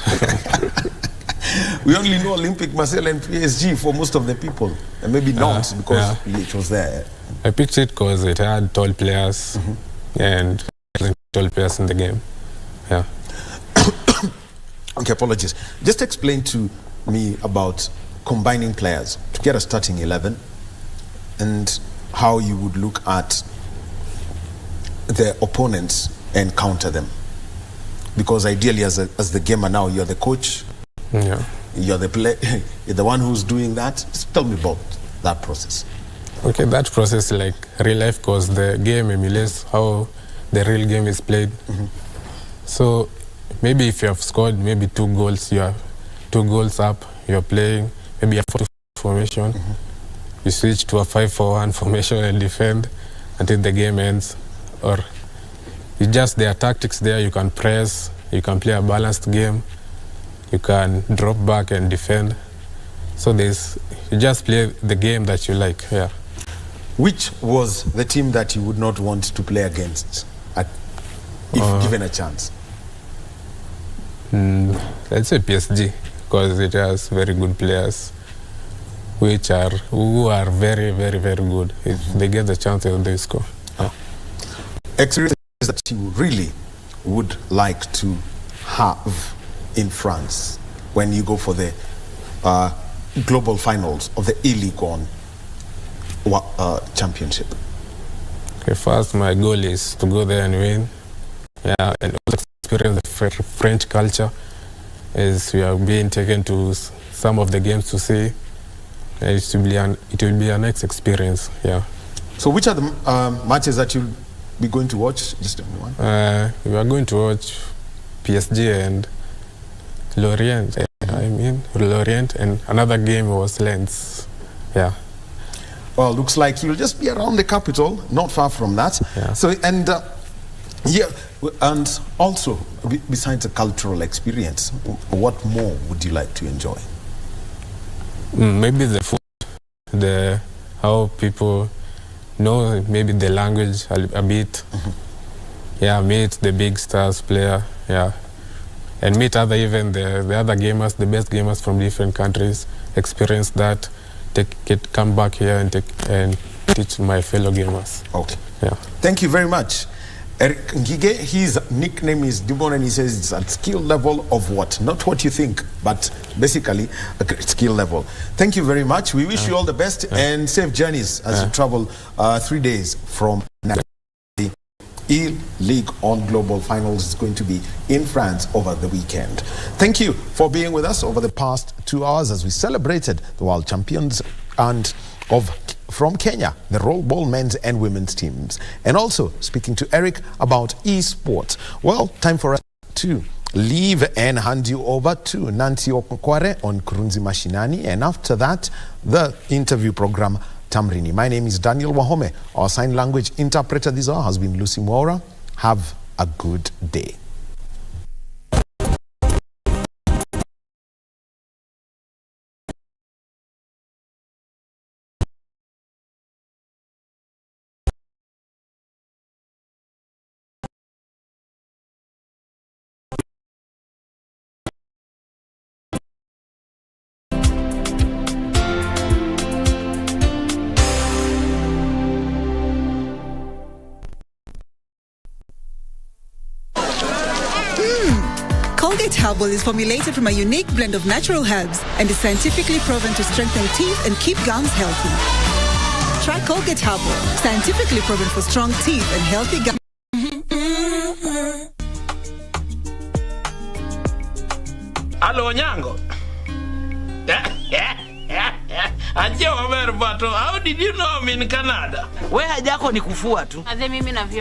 We only know Olympic Marseille and PSG for most of the people, and maybe not because it was there. I picked it because it had tall players and tall players in the game. Yeah. Okay, apologies. Just explain to me about combining players to get a starting 11 and how you would look at the opponents and counter them. Because ideally, as the gamer now, you're the coach, you're the you're the one who's doing that. Just tell me about that process. Okay, that process is like real life, because the game emulates how the real game is played. So maybe if you have scored maybe 2 goals, you have 2 goals up, you're playing maybe a 4-2 formation. You switch to a 5-4-1 formation and defend until the game ends. Or there are tactics there. You can press, you can play a balanced game, you can drop back and defend. So you just play the game that you like. Yeah. Which was the team that you would not want to play against if given a chance? I'd say PSG, because it has very good players who are very, very, very good. If they get the chance, they score. Experiences that you really would like to have in France when you go for the global finals of the E-League One championship? Okay, first, my goal is to go there and win. Yeah, and also experience the French culture, as we are being taken to some of the games to see. It will be a next experience. Yeah. So, which are the matches that you'll be going to watch? Just one. We are going to watch PSG and Lorient. Lorient, and another game was Lens. Yeah. Well, looks like you'll just be around the capital, not far from that. Yeah. So, and also, besides the cultural experience, what more would you like to enjoy? Maybe the food, how people know, maybe the language a bit. Yeah, meet the big stars player. Yeah. And meet the other gamers, the best gamers from different countries, experience that, come back here and teach my fellow gamers. Okay. Yeah. Thank you very much. Eric Ngige, his nickname is Dubon, and he says it's at skill level of what? Not what you think, but basically a great skill level. Thank you very much. We wish you all the best and safe journeys as you travel 3 days from now. E-League on Global Finals is going to be in France over the weekend. Thank you for being with us over the past 2 hours as we celebrated the world champions from Kenya, the rollball men's and women's teams, and also speaking to Eric about esports. Well, time for us to leave and hand you over to Nancy Okokware on Kurunzi Mashinani, and after that, the interview program Tamrini. My name is Daniel Wahome. Our sign language interpreter this hour has been Lucy Mwaura. Have a good day. Colgate Herbal is formulated from a unique blend of natural herbs and is scientifically proven to strengthen teeth and keep gums healthy. Try Colgate Herbal, scientifically proven for strong teeth and healthy gums. Hello, Nyango. How did you know I'm in Canada? Wewe haja yako ni kufua tu. Adhe mimi na vyombo